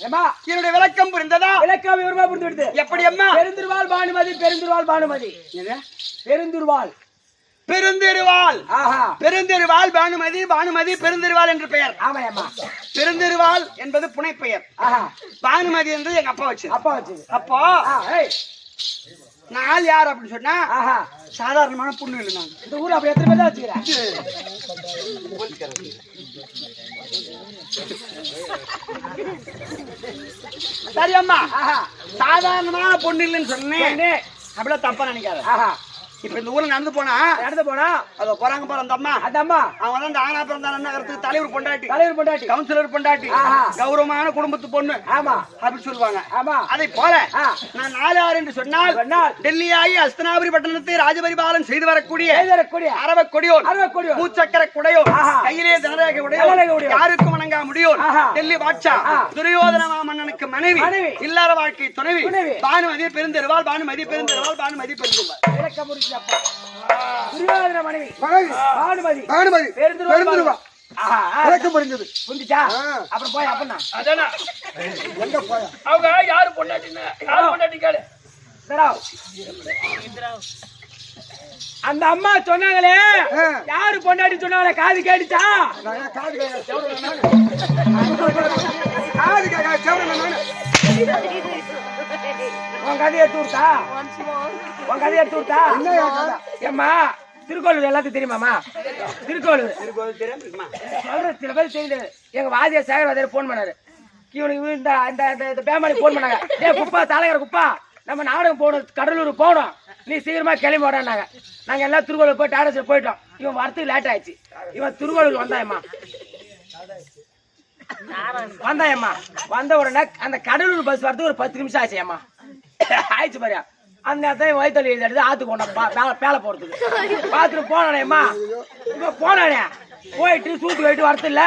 அம்மா. என்னுடைய விளக்கம் புரிந்ததா? விளக்கம் விவரமா புரிந்து விடுது. எப்படி அம்மா? பெருந்துருவாள் பானுமதி, பெருந்துருவாள் பானுமதி, பெருந்துருவாள் பெருந்தெருவாள், பெருந்தெருவாள் பானுமதி, பானுமதி பெருந்தெருவாள் என்று பெயர். ஆமாம்மா. பெருந்தெருவாள் என்பது புனை பெயர். பானுமதி என்பது எங்க அப்பா வச்சது. அப்பா வச்சது. அப்போ நாள் யார் அப்படின்னு சொன்னா ஆஹா சாதாரணமான புண்ணு இல்லை. நான் இந்த ஊர்ல அப்படி எத்தனை பேர் தான் வச்சுக்கிறேன்? சரி அம்மா, ஆஹா சாதாரணமான பொண்ணு இல்லைன்னு சொன்னேன். பொண்ணு. அப்படியே தப்பா நினைக்காத. ஆஹா இப்ப இந்த ஊர்ல நடந்து போனா நடந்து போனா அத போறாங்க பாரு அந்த அம்மா. அந்த அம்மா அவங்க தான் இந்த ஆனா பிறந்தா நகரத்துக்கு தலைவர் பொண்டாட்டி, தலைவர் பொண்டாட்டி. கவுன்சிலர் பொண்டாட்டி, ஆஹா. கௌரவமான குடும்பத்து பொண்ணு ஆமா அப்படி சொல்லுவாங்க. ஆமா அதை போல ஆ. நான் 4 என்று சொன்னால் சொன்னால் டெல்லியாகி அஸ்தனாபுரி பட்டணத்தை ராஜபரிபாலன் செய்து வரக்கூடிய எழுதக்கூடிய அரவ கொடியோன், அறுவை கொடியோன். பூச்சக்கர குடையோன், ஆஹா. கையிலே தனரேகை தனரேகை உடையோன், உடையோன். யாருக்கும் வணங்கா முடியோன், ஆஹா. டெல்லி பாட்சா, ஆ. துரியோதன மாமன்னனுக்கு மனைவி, மனைவி. இல்லற வாழ்க்கை துணைவி, துணைவி. பானுமதி பெருந்தெருவாள், பானுமதி பெருந்தெருவாள், பானுமதி பெருந்தெருவாள். விளக்க முடிச்சப்பா துரியோதன மனைவி பானுமதி பானுமதி பெருந்துருவா. ஆஹா விளக்கம் புரிஞ்சது. புரிஞ்சுச்சா? அப்புறம் போய் அப்பனா அதானே எங்க போயா? அவங்க யாரு பொண்டாட்டின்னு யாரு பொண்டாட்டி கேளு. என்னடா? அந்த அம்மா சொன்னாங்களே யாரு பொண்டாட்டி சொன்னாங்களே காது கேட்டுச்சா? நான் காது கேட்க செவரல நானு. காது கேட்க செவரல நானு. உன் கதையை எடுத்து விட்டா? உன் கதையை எடுத்து விட்டா? என்னையா கதை? ஏம்மா திருக்கோளூர் எல்லாத்தையும் தெரியுமாமா? திருக்கோளூர் சொல்ற சில பேர் தெரியுது. எங்க வாதியார் சேகர் வாதியார் போன் பண்ணாரு. இவனுக்கு இந்த இந்த பேமாரி போன் பண்ணாங்க. டேய் குப்பா தலைவர் குப்பா, நம்ம நாடகம் போகணும், கடலூர் போகணும், நீ சீக்கிரமா கிளம்பி போடான்னாங்க. நாங்க எல்லாம் திருக்கோளூர் போய் டாடா போயிட்டோம். இவன் வரத்துக்கு லேட் ஆயிடுச்சு. இவன் திருக்கோளூர் வந்தாயம்மா வந்த உடனே அந்த கடலூர் பஸ் வரதுக்கு ஒரு 10 நிமிஷம் ஆச்சு. ஏம்மா ஆயிடுச்சு பாரு. அந்த நேரத்தையும் வயிற்று எடுத்து ஆத்துக்கு போனோம் பேலை போறதுக்கு. பார்த்துட்டு போனானேம்மா இப்ப போனானே போயிட்டு சூத்து போயிட்டு வரது இல்ல.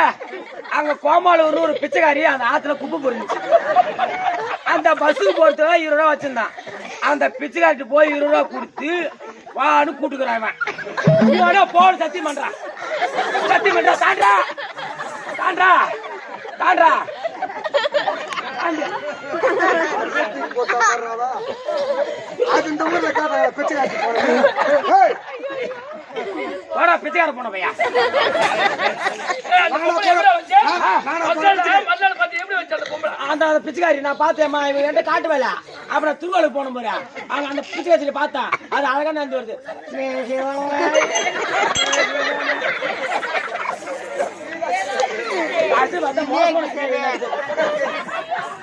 அங்க கோமாளூர் ஒரு பிச்சைக்காரி அந்த ஆத்துல குப்பை புரிஞ்சிச்சு. அந்த பஸ்ஸுக்கு போறது 20 ரூபா வச்சிருந்தான். அந்த பிச்சைக்காரிட்டு போய் 20 ரூபா கொடுத்து வான்னு கூட்டுக்கிறான். போன சத்தியம் பண்றான். சத்தியம் பண்றா தாண்டா தாண்டா தாண்டா அது இந்த ஊர்ல காட்ட பிச்சை காட்டி போறேன். போடா பிச்சைக்கார போன பையா. அந்த பிச்சைக்காரி நான் பார்த்தேம்மா. இவன் என்கிட்ட காட்டுவேல. அப்புறம் திருவாரூர் போன போறா. அங்க அந்த பிச்சைக்காரி பார்த்தேன். அது அழகா நடந்து வருது.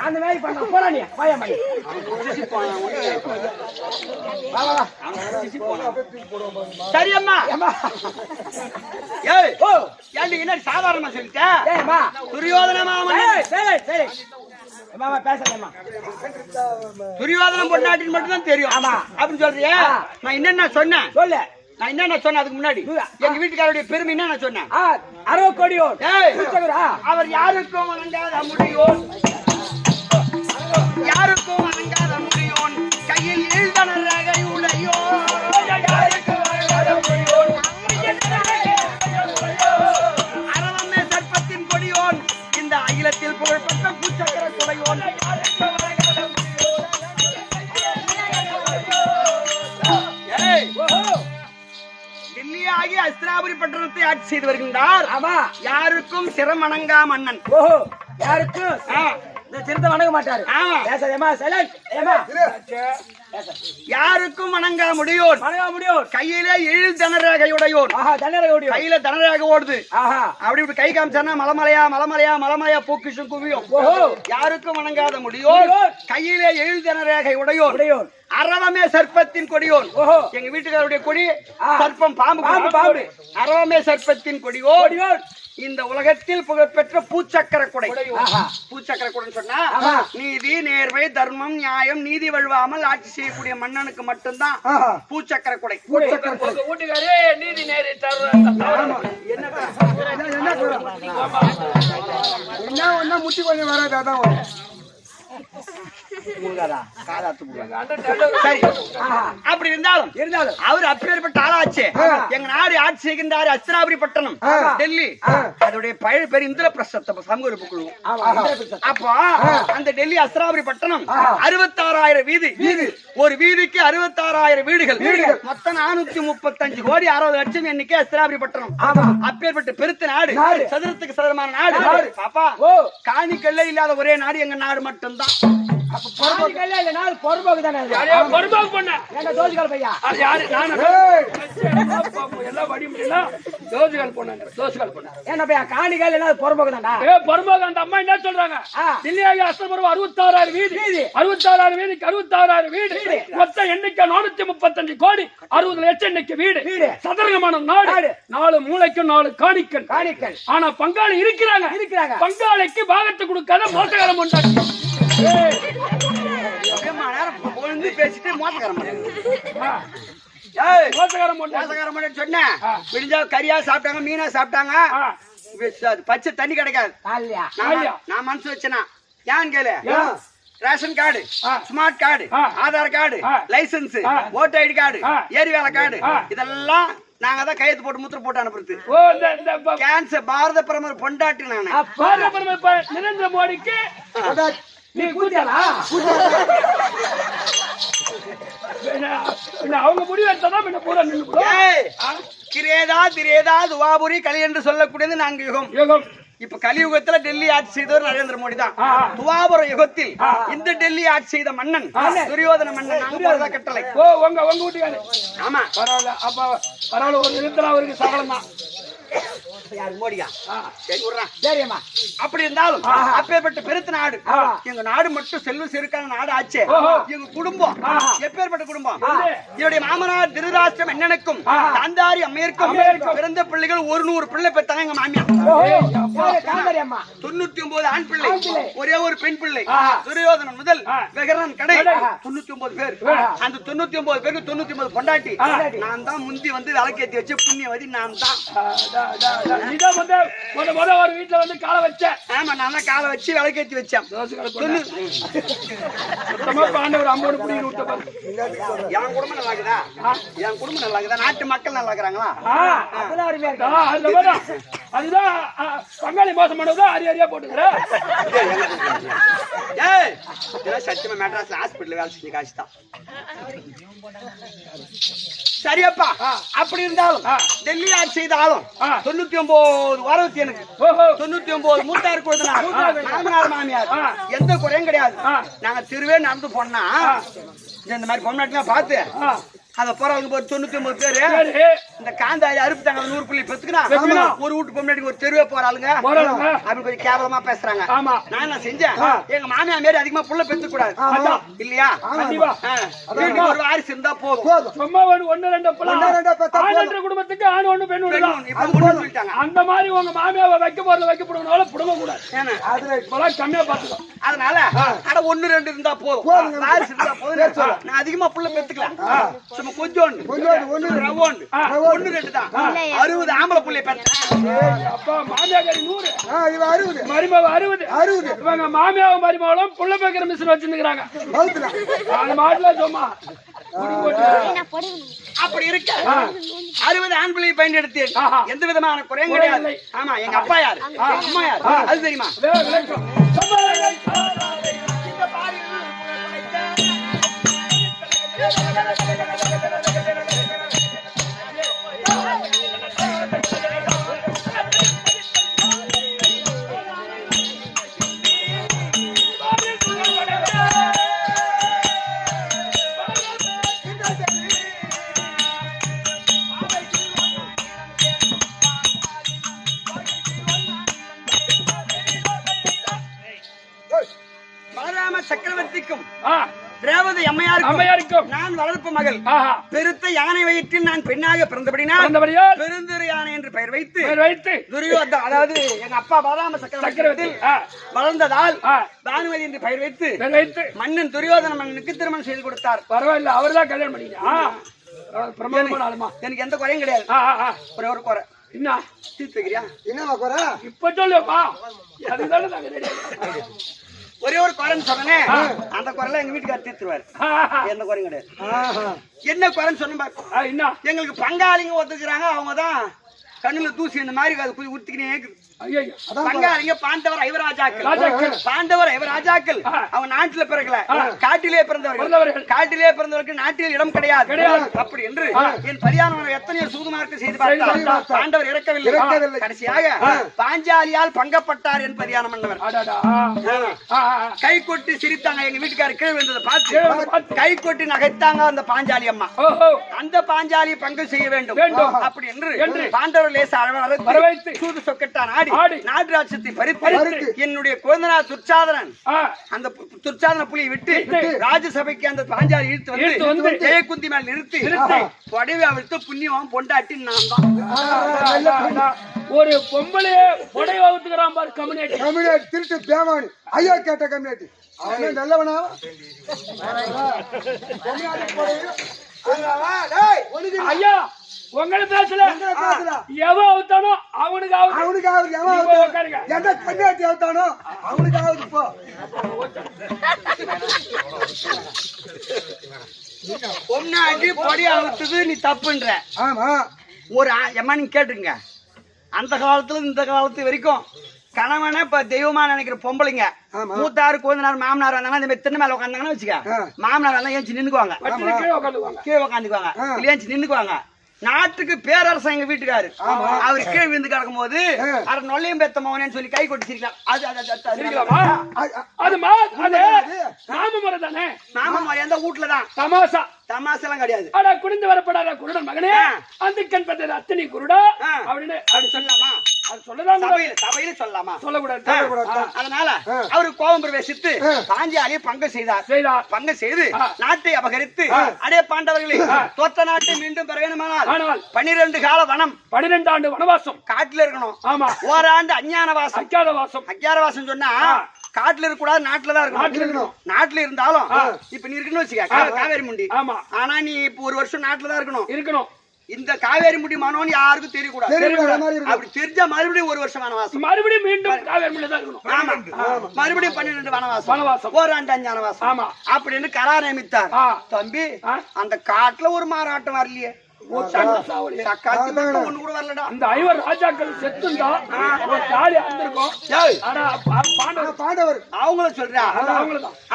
அந்த மாதிரி பண்ண போறா நீ பாயா மாதிரி. சரியம்மா. ஏய் ஓ ஏண்டி என்ன சாதாரணமா சொல்லிட்டேன்? ஏம்மா துரியோதன மாமன் சரி சரி மாமா பேசலாமா? துரியோதனம் பொண்டாட்டின்னு மட்டும் தான் தெரியும். ஆமா. அப்படின்னு சொல்றியா? நான் என்னென்ன சொன்னேன் சொல்லு. நான் என்னென்ன சொன்னேன் அதுக்கு முன்னாடி? எங்க வீட்டுக்காரருடைய பெருமை என்ன சொன்னேன்? 60 கோடியோன். அவர் யாருக்கும் வணங்காத முடியோன், யாருக்கும் வணங்காத முடியோன், கையில் எழுதன ரகை உடையோன், அரவமே சர்ப்பத்தின் கொடியோன், இந்த அகிலத்தில் புகழ்பெற்ற பூச்சக்கர கொடையோன். டெல்லியாகி அஸ்தினாபுரி பட்டணத்தை ஆட்சி செய்து வருகின்றார். ஆமா. யாருக்கும் சிரமணங்கா மன்னன். ஓஹோ யாருக்கும் இந்த சிறுத்தை வணங்க மாட்டாரு. ஆமா. பேசாதேம்மா சைலண்ட். ஏமா யாருக்கும் வணங்க முடியோன், வணங்க முடியும். கையிலே 7 தனரேகையுடையோன். ஆஹா தண்ணீரை ஓடியும். கையில தனரேகை ஓடுது. ஆஹா அப்படி இப்படி கை காமிச்சானா மலமலையா மலமலையா மலமலையா பூக்கிஷும் குவியும். ஓஹோ யாருக்கும் வணங்காத முடியோன், கையிலே 7 தனரேகை உடையோன், உடையோன், அரவமே சர்ப்பத்தின் கொடியோன். ஓஹோ எங்க வீட்டுக்காரருடைய கொடி சர்ப்பம், பாம்பு. பாம்பு பாம்பு. அரவமே சர்ப்பத்தின் கொடியோன். கொடியோன். இந்த உலகத்தில் புகழ்பெற்ற பூச்சக்கர குடை. ஆஹா பூச்சக்கர குடைன்னு சொன்னா ஆமா. நீதி நேர்மை தர்மம் நியாயம் நீதி வழுவாமல் ஆட்சி செய்யக்கூடிய மன்னனுக்கு மட்டும்தான் பூச்சக்கர குடை. உங்க வீட்டுக்காரே நீதி நேரி தர்றாரு. என்ன ஒண்ணா முட்டி கொஞ்சம் வராது. அதான் வரும். சரி. அப்படி இருந்தாலும் அவர் அப்பேற்பட்ட ஆளாச்சு. எங்க நாடு ஆட்சி செய்கின்றாரு அஸ்தினாபுரி பட்டணம், டெல்லி. அதோடைய பழைய பேர் இந்திரபிரஸ்தம் சமூக குழு. அப்போ அந்த டெல்லி அஸ்தினாபுரி பட்டணம் 66,000 வீதி. ஒரு வீதிக்கு 66,000 வீடுகள். மொத்தம் 435 கோடி 60 லட்சம் எண்ணிக்கை அஸ்தினாபுரி பட்டணம். அப்பேற்பட்ட பெருத்த நாடு, சதுரத்துக்கு சதுரமான நாடு. பாப்பா காணி கல்ல இல்லாத ஒரே நாடு எங்க நாடு மட்டும்தான். பொறுப்பு கல்யாணம் இல்லைன்னா அது பொறுப்பாக்கு தானே அது. யாரையா பொறுப்பாக்கு பொண்ணு ஏன்டா தோசுக்கால் பையா? அது யாரு நானு எல்லாம் வடி முடியல தோசுகால் பொண்ணு தோசுகால் பொண்ணு ஏன்டா பையா காணிக்கால் இல்லைன்னா அது பொறுப்பாக்கு தான்டா. பொறுப்பாக்கு அந்த அம்மா என்ன சொல்றாங்க தில்லியாகி அஸ்தபுரம் 66,000 வீடு 66,000 வீடுக்கு 66,000 வீடு மொத்த எண்ணிக்கை 435 கோடி 60 லட்சம் எண்ணிக்கை வீடு சதுரங்கமான நாடு 4 மூளைக்கும் 4 காணிக்கல் காணிக்கல் ஆனா பங்காளி இருக்கிறாங்க பங்காளிக்கு பாகத்தை கொடுக்காத மோசகாரம் உண்டாச்சு பேசிட்டு மோசக்காரம் சொன்னேன் விடிஞ்சா கறியா சாப்பிட்டாங்க மீனா சாப்பிட்டாங்க பச்சை தண்ணி கிடைக்காது நான் மனசு வச்சேனா ஏன்னு கேளு ration card smart card Aadhaar card license voter ID card ஏரி வேலை கார்டு இதெல்லாம் நாங்க தான் கையெழுத்து போட்டு முத்திர போட்டு அனுப்புறது கேன்சர் பாரத பிரதமர் பொண்டாட்டி நானு பாரத பிரதமர் நரேந்திர மோடிக்கு நீ கூட்டாளா அவங்க முடிவு எடுத்தா பூரா திரேதா திரேதா துவாபுரி கலி என்று சொல்லக்கூடியது நான்கு யுகம் இப்ப கலியுகத்துல டெல்லி ஆட்சி செய்தவர் நரேந்திர மோடி தான் துவாபர யுகத்தில் இந்த டெல்லி ஆட்சி செய்த மன்னன் துரியோதன மன்னன் கட்டளை உங்க வீட்டுக்காரு ஆமா பரவாயில்ல அப்ப பரவாயில்ல ஒரு நிலத்துல அவருக்கு சகலம் தான் மோடியா சரிம்மா அப்படி இருந்தாலும் அப்பேற்பட்ட பெருத்த நாடு எங்க நாடு மட்டும் செல்வ செருக்கான நாடு ஆச்சு எங்க குடும்பம் எப்பேற்பட்ட குடும்பம் என்னுடைய மாமனார் திருராஷ்டிரம் என்னனுக்கும் காந்தாரி அம்மையருக்கும் பிறந்த பிள்ளைகள் 100 பிள்ளை பெற்றாங்க எங்க மாமியார் 99 ஆண் பிள்ளை ஒரே ஒரு பெண் பிள்ளை துரியோதனன் முதல் வெகரன் கடை 99 பேர் அந்த 99 பேருக்கு 99 பொண்டாட்டி நான் தான் முந்தி வந்து விளக்கேத்தி வச்சு புண்ணியவதி நான் தான் ஒரு வீட்டுல வந்து காலை வச்சேன் ஆமா நான் தான் காலை வச்சு விளக்கேத்தி வச்சேன் பாண்டவர் அம்போடு குடி விட்ட என் குடும்பம் நல்லா இருக்குதா என் குடும்பம் நல்லா இருக்குதா நாட்டு மக்கள் நல்லா இருக்கிறாங்களா அதுதான் பங்காளி மோசம் பண்ணதான் அரியா போட்டுக்கிற சத்தியமா மெட்ராஸ்ல ஹாஸ்பிட்டல் வேலை செஞ்சு காசு தான் சரியப்பா அப்படி இருந்தாலும் டெல்லி ஆட்சி செய்தாலும் 99 வாரத்தி எனக்கு 99 மூத்தார் கொடுத்தனார் மாமனார் மாமியார் எந்த குறையும் கிடையாது நாங்க திருவே நடந்து போனா இந்த மாதிரி பொண்ணாட்டினா பார்த்து அத போறவங்க ஒரு 99 பேரு இந்த காந்தாரி அறுப்புட்டாங்க 100 புள்ளி பெத்துக்குனா ஒரு வீட்டு பொண்ணாட்டிக்கு ஒரு தெருவே போறாளுங்க அப்படி கொஞ்சம் கேவலமா பேசுறாங்க நான் என்ன செஞ்சேன் எங்க மாமியா மாரி அதிகமா புள்ள பெத்துக்க கூடாது இல்லையா வீட்டுக்கு ஒரு வாரிசு இருந்தா போதும் சும்மா ஒண்ணு ரெண்டு குடும்பத்துக்கு ஆண் ஒண்ணு பெண் சொல்லிட்டாங்க அந்த மாதிரி உங்க மாமியாவை வைக்க போறதுனால புடுங்க கூடாது கம்மியா பாத்துக்கோ அதனால அட 1 2 இருந்தா போதும் வாரிசு இருந்தா போதும் நான் அதிகமா புள்ள பெத்துக்கலாம் கொஞ்சோண்டு ஒன்னு ரெண்டு தான் 60 ஆம்பளை புள்ளைய பெற்றேன் அப்பா மாமியாக்காரி 100 மருமக 60 இவங்க மாமியாவும் மருமகளும் புள்ள பேக்கிற மிஷின் வச்சிருக்கிறாங்க அந்த மாட்டுல சும்மா அப்படி இருக்க 60 ஆண் பிள்ளையை பயன்படுத்தி எந்த விதமான குறையும் கிடையாது ஆமா எங்க அப்பா யாரு அம்மா யாரு அது தெரியுமா சக்கரவர்த்திக்கும் திரௌபதி அம்மையாருக்கும் நான் வளர்ப்பு மகள் பெருத்த யானை வயிற்றில் நான் பெண்ணாக பிறந்தபடினால் பெருந்திரு யானை என்று பெயர் வைத்து துரியோதன அதாவது எங்க அப்பா பலராம சக்கரவர்த்தி வளர்ந்ததால் பானுமதி என்று பெயர் வைத்து மன்னன் துரியோதன மன்னனுக்கு திருமணம் செய்து கொடுத்தார். பரவாயில்ல அவர்தான் கல்யாணம் பண்ணிக்கலாம் எனக்கு எந்த குறையும் கிடையாது ஒரே ஒரு குறை என்ன தீர்த்து வைக்கிறியா என்னவா குறை இப்ப சொல்லுப்பா அதுதானே ஒரே ஒரு குறைன்னு சொன்னேன் அந்த குறைல எங்க வீட்டுக்காரர் தீர்த்துருவாரு எந்த குறையும் கிடையாது என்ன குறைன்னு சொன்ன எங்களுக்கு பங்காளிங்க ஒத்துக்கிறாங்க அவங்கதான் கண்ணுல தூசி இந்த மாதிரி அது குதி உத்திக்கினே இருக்குது. ஐயோ பங்காளிங்க பாண்டவர் ஐவராஜாக்கள். ராஜாக்கள். பாண்டவர் ஐவராஜாக்கள் அவங்க நாட்டுல பிறக்கல, காட்டிலே பிறந்தவர்கள். காட்டிலே பிறந்தவர்களுக்கு நாட்டில் இடம் கிடையாது. அப்படி என்று என் பரியானவர்கள் எத்தனையோ சூதுமார்க்கு செய்து பார்த்தார். பாண்டவர் இறக்கவில்லை. கடைசியாக பாஞ்சாலியால் பங்கப்பட்டார் என் பரியானம் மன்னவர். கை கொட்டி சிரித்தாங்க. எங்க வீட்டுக்காரர் கீழ் வந்ததை பார்த்து கை கொட்டி நகைத்தாங்க அந்த பாஞ்சாலி அம்மா. அந்த பாஞ்சாலி பங்கு செய்ய வேண்டும் அப்படி என்று பாண்டவர் லேச வரவைத்து சூது சொக்கட்டான் ஆடி நாட்டு ராஜ்யத்தை பறித்து என்னுடைய குழந்தைனார் துர்ச்சாதனன் அந்த துர்ச்சாதன புலியை விட்டு ராஜசபைக்கு அந்த பாஞ்சாலி இழுத்து வந்து ஜெயகுந்தி மேல் நிறுத்தி புடவை அவிழ்த்து புண்ணியம் பொண்டாட்டி நான் தான். ஒரு பொம்பளையே புடவை அவுத்துக்கிறான் பாரு. கம்யூனிட்டி திருட்டு பேமானி ஐயா கேட்ட கம்யூனிட்டி அவன் நல்லவனா? ஐயா உங்களை பேசல எவன் அவுத்தானோ அவனுக்கு எந்த கம்யூனிட்டி அவுத்தானோ அவனுக்கு ஆகுது. இப்போ பொண்ணாட்டி பொடி அவுத்துது நீ தப்புன்ற. ஆமா ஒரு எம்மா நீங்க கேட்டுங்க. அந்த காலத்துல இந்த காலத்து வரைக்கும் கணவனை இப்ப தெய்வமா நினைக்கிற பொம்பளைங்க மூத்தாரு கோந்தனார் மாமனார் வந்தாங்கன்னா இந்த மாதிரி திண்ணை மேல உட்காந்தாங்கன்னு வச்சுக்க. மாமனார் வந்தா ஏஞ்சி நின்னுக்குவாங்க, கீழே உட்காந்துக்குவாங்க, இல்ல ஏஞ்சி நின்னுக்குவாங்க. நாட்டுக்கு பேரரசன் எங்க வீட்டுக்காரு அவரு கீழே விழுந்து கிடக்கும் போது அரை நொல்லையும் பெத்த மகனேன்னு சொல்லி கை கொட்டிச்சிருக்கலாம். அது நாம முறை தானே. நாம முறை அந்த வீட்டுலதான் தமாசா தமாசெல்லாம் கிடையாது. அட குடிந்து வரப்படாத குருடன் மகனே அந்த கண் பெற்றது அத்தனை குருடா அப்படின்னு அப்படி சொல்லலாமா? அது சொல்லலாம். சபையில சொல்லலாமா? சொல்லக்கூடாது. அதனால அவரு கோபம் பிரவேசித்து பாஞ்சாலியை பங்கு செய்தார். பங்கு செய்து நாட்டை அபகரித்து அடே பாண்டவர்களே தோற்ற நாட்டை மீண்டும் பெற வேண்டுமானால் 12 கால வனம் 12 ஆண்டு வனவாசம் காட்டுல இருக்கணும். ஆமா. ஓராண்டு அஞ்ஞானவாசம். அஞ்ஞானவாசம் சொன்னா காட்டுல இருக்க கூடாது, நாட்டுலதான் இருக்கணும். நாட்டுல இருந்தாலும் இப்ப நீ இருக்குன்னு வச்சுக்க காவேரி முண்டி. ஆமா. ஆனா நீ இப்ப ஒரு வருஷம் நாட்டுலதான் இருக்கணும். இந்த காவேரி முடி மனோன்னு யாருக்கும் தெரியக்கூடாது. அப்படி தெரிஞ்சா மறுபடியும் ஒரு வருஷம் வனவாசம், மறுபடியும் மீண்டும் காவேரி முடி தான் இருக்கணும். ஆமா, மறுபடியும் 12 வனவாசம், ஓராண்டு அஞ்ஞானவாசம். ஆமா. அப்படின்னு கரார் நியமித்தார். தம்பி அந்த காட்டுல ஒரு மாறாட்டம் வரலையே, ஒண்ணு கூட வரலடா. அந்த ஐவர் ராஜாக்கள் செத்துந்தா ஒரு ஜாலி வந்திருக்கும். பாண்டவர் அவங்கள சொல்றா.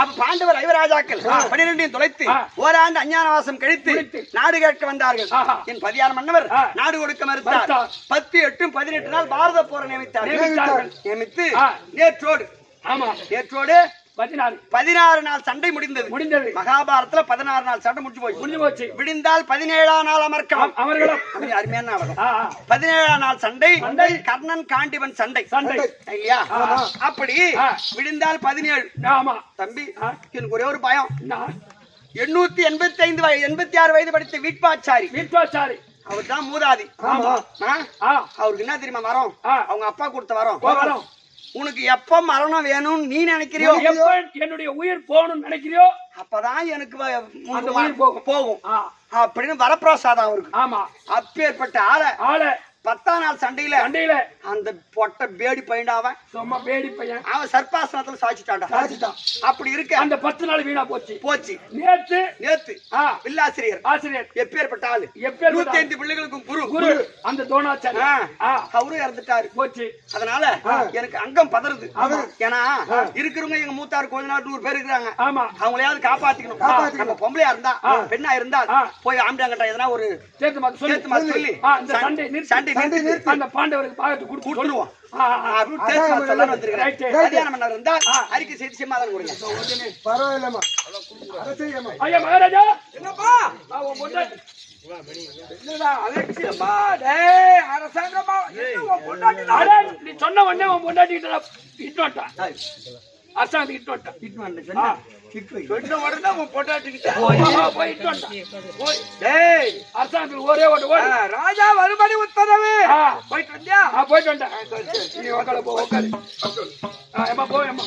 அப்ப பாண்டவர் ஐவர் ராஜாக்கள் 12 தொலைத்து ஓராண்டு அஞ்ஞானவாசம் கழித்து நாடு கேட்க வந்தார்கள். என் பதியார் மன்னவர் நாடு கொடுக்க மறுத்தார். 10, 8, 18 நாள் பாரத போரை நியமித்து நேற்றோடு 16 நாள் சண்டை முடிந்தது. மகாபாரதத்துல 16 நாள் சண்டை முடிஞ்சு போச்சு. விடிந்தால் 17ஆம் நாள் அமர்க்கலாம். அருமையான நாடகம். 17ஆம் நாள் சண்டை கர்ணன் காண்டிவன் சண்டை இல்லையா? அப்படி விடிந்தால் 17. தம்பி எனக்கு ஒரே ஒரு பயம். 886 வயது படித்த வீட்பாச்சாரி அவர் தான் மூதாதி. அவருக்கு என்ன தெரியுமா வரும்? அவங்க அப்பா கொடுத்த வரும். உனக்கு எப்ப மரணம் வேணும்னு நீ நினைக்கிறியோ, என்னுடைய உயிர் போகணும்னு நினைக்கிறியோ அப்பதான் எனக்கு உயிர் போகும் அப்படின்னு வரப்பிரசாதம் அவருக்கு. ஆமா. அப்பேற்பட்ட ஆளை 10ஆம் நாள் சண்டையில அந்த பொட்ட பேடி பையன் சும்மா பேடி பையன் அவன் சர்ப்பாசனத்துல சாச்சிட்டான். அப்படி இருக்க அந்த 10 நாள் வீணா போச்சு. நேத்து வில்லாசிரியர் எப்பேற்பட்ட ஆளு, 105 பிள்ளைகளுக்கும் குரு அந்த தோணாச்சாரி அவரும் இறந்துட்டாரு போச்சு. அதனால எனக்கு அங்கம் பதறுது. ஏன்னா இருக்கிறவங்க எங்க மூத்தார் கொஞ்ச நாள் 100 பேர் இருக்கிறாங்க. அவங்களையாவது காப்பாத்திக்கணும். நம்ம பொம்பளையா இருந்தா பெண்ணா இருந்தா போய் ஆம்பியாங்கட்டா எதனா ஒரு சேர்த்து மாத்து சொல்லி சண்டை அந்த பாண்டவருக்கு பாகத்து கொடுத்துருவோம். அறிக்கை செய்து சமாதானம் கொடுங்க. பரவாயில்லம்மா. ஐயா மகாராஜா என்னப்பா நீ சொன்ன உடனே உன் பொண்டாட்டிக்கிட்ட இட்டுவான்ட்டான். அரசாங்கத்துக்கு இட்டுவான்ட்டான். ஒரே ராஜா வரும்படி உத்தரவு. போயிட்டு வந்தியா? போயிட்டு வந்தேன். நீ உட்காரு போ, உட்காரு. ஏமா போ ஏமா.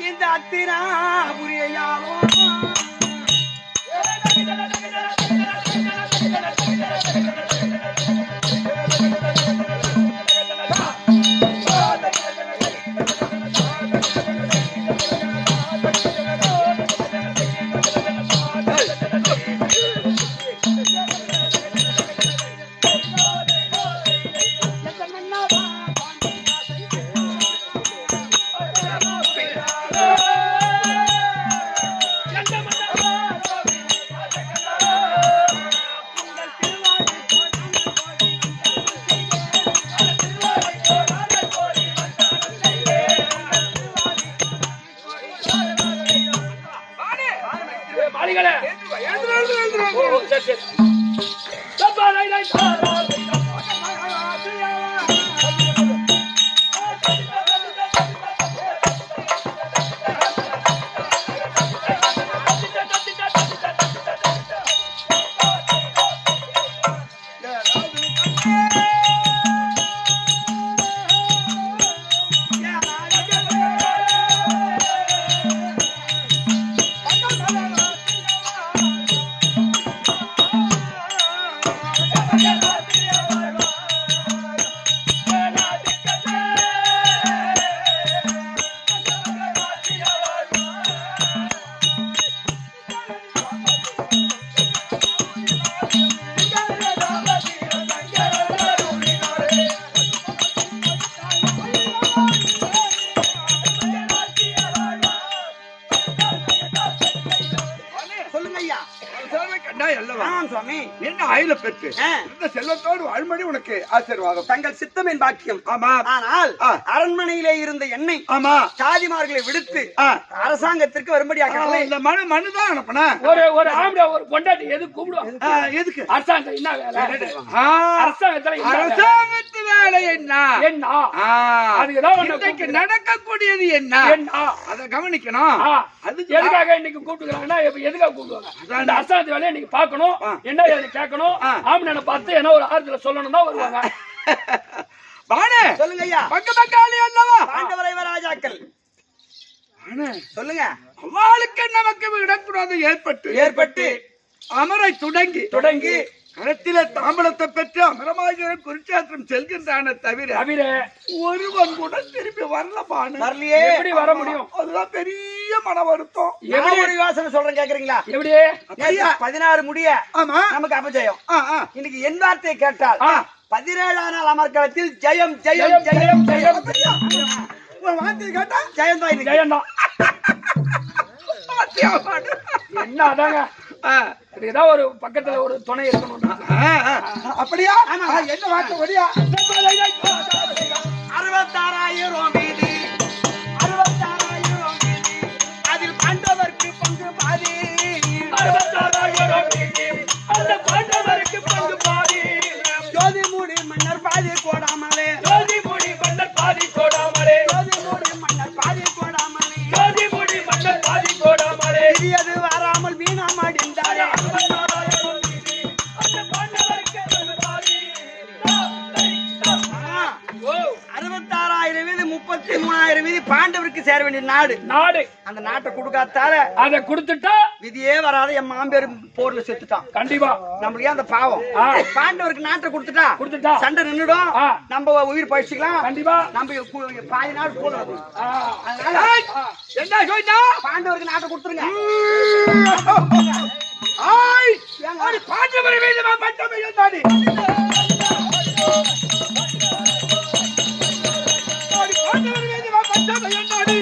இந்த அத்திரா புரியாலும் மகளே ஓ, சரி, சரி. தப்பா, ரை, ரை, தா, ரா, ரை, தா. சொல்லுங்க ஐயா. சுவாமி என்ன ஆயில பெற்று இந்த செல்வத்தோடு வாழ்மணி உனக்கு ஆசீர்வாதம். தங்கள் சித்தமின் பாக்கியம். ஆமா. ஆனால் அரண்மனையிலே இருந்த என்னை ஆமா. சாதிமார்களை விடுத்து அரசாங்கத்திற்கு வரும்படியாக இந்த மனுதான் அனுப்பின. ஒரு ஆம்பளை ஒரு பொண்டாட்டி எதுக்கு கூப்பிடுவாங்க? எதுக்கு? அரசாங்கம் என்ன வேலை? அரசாங்கத்துல என்ன வேலை? அரசாங்கத்து வேலை என்ன? என்ன? ஆ, அதுக்குதான் உன்னை இன்னைக்கு கூப்பிடுறேன். நடக்கக்கூடியது என்ன? என்ன? அதை கவனிக்கணும். அதுக்கு எதுக்காக இன்னைக்கு கூப்பிட்டுக்கிறாங்கன்னா எதுக்காக கூப்பிடுவாங்க? அந்த அரசாங்கத்து வேலையை நீங்க பாக்கணும், என்ன ஏதுன்னு கேட்கணும், ஆம்பளை பார்த்து என்ன ஒரு ஆறுதல சொல்லணும் தான் வருவாங்க. பானே சொல்லுங்க ஐயா. பக்க பக்காளி அல்லவா பாண்டவரை ராஜாக்கள் சொல்லுங்க. அவளுக்கு நமக்கு விடக்கூடாது ஏற்பட்டு அமரை தொடங்கி கரத்திலே தாம்பலத்தை பெற்று அமரமாக குருட்சேத்திரம் செல்கின்றான தவிர ஒருவன் கூட திரும்பி வரல பானு. வரலையே. எப்படி வர முடியும்? அதுதான் பெரிய மன வருத்தம். எப்படி ஒரு யோசனை சொல்றேன் கேக்குறீங்களா? எப்படி? 16 முடிய ஆமா நமக்கு அபஜயம். இன்னைக்கு என் வார்த்தையை கேட்டால் 17ஆம் நாள் அமர்க்களத்தில் ஜெயம் ஜெயம் ஜெயம் ஜெயம் ஒரு வார்த்தையை கேட்டா ஜெயம் தான் இன்னைக்கு. ஜெயம் தான். என்ன அதாங்க, இதுதான் ஒரு பக்கத்துல ஒரு துணை இருக்கணும். அப்படியா? என்ன வார்த்தை ஒடியா? 66,000 வீதி 66,000 வீதி அதில் பாண்டவருக்கு பங்கு பாதி. 66,000 வீதி, அந்த பாண்டவருக்கு பங்கு பாதி. ஜோதிமூடி மன்னர் பாதி கோடாமலே ஜோதிமூடி மன்னர் பாதி கோடாமலே ஜோதிமூடி மன்னர் பாதி கோடாமலே ஜோதிமூடி மன்னர் பாதி கோடாமலே இது வராமல் வீணாம் அடிந்தாரே. 66,000 வீதி 33,000 வீதி பாண்டவருக்கு சேர வேண்டிய நாடு. அந்த நாட்டை கொடுக்காத்தால அதை கொடுத்துட்டா விதியே வராத என் மாம்பேரும் போர்ல செத்துட்டான். கண்டிப்பா நம்மளுக்கு அந்த பாவம். பாண்டவருக்கு நாட்டை கொடுத்துட்டா சண்டை நின்னுடும். நம்ம உயிர் பழிச்சுக்கலாம். கண்டிப்பா நம்ம பாதி நாள் போதும். என்ன சொன்னா? பாண்டவருக்கு நாட்டை கொடுத்துருங்க. பாண்டவரை வேண்டுமா பட்டமையும் தாடி பாண்டவரை வேண்டுமா பட்டமையும் தாடி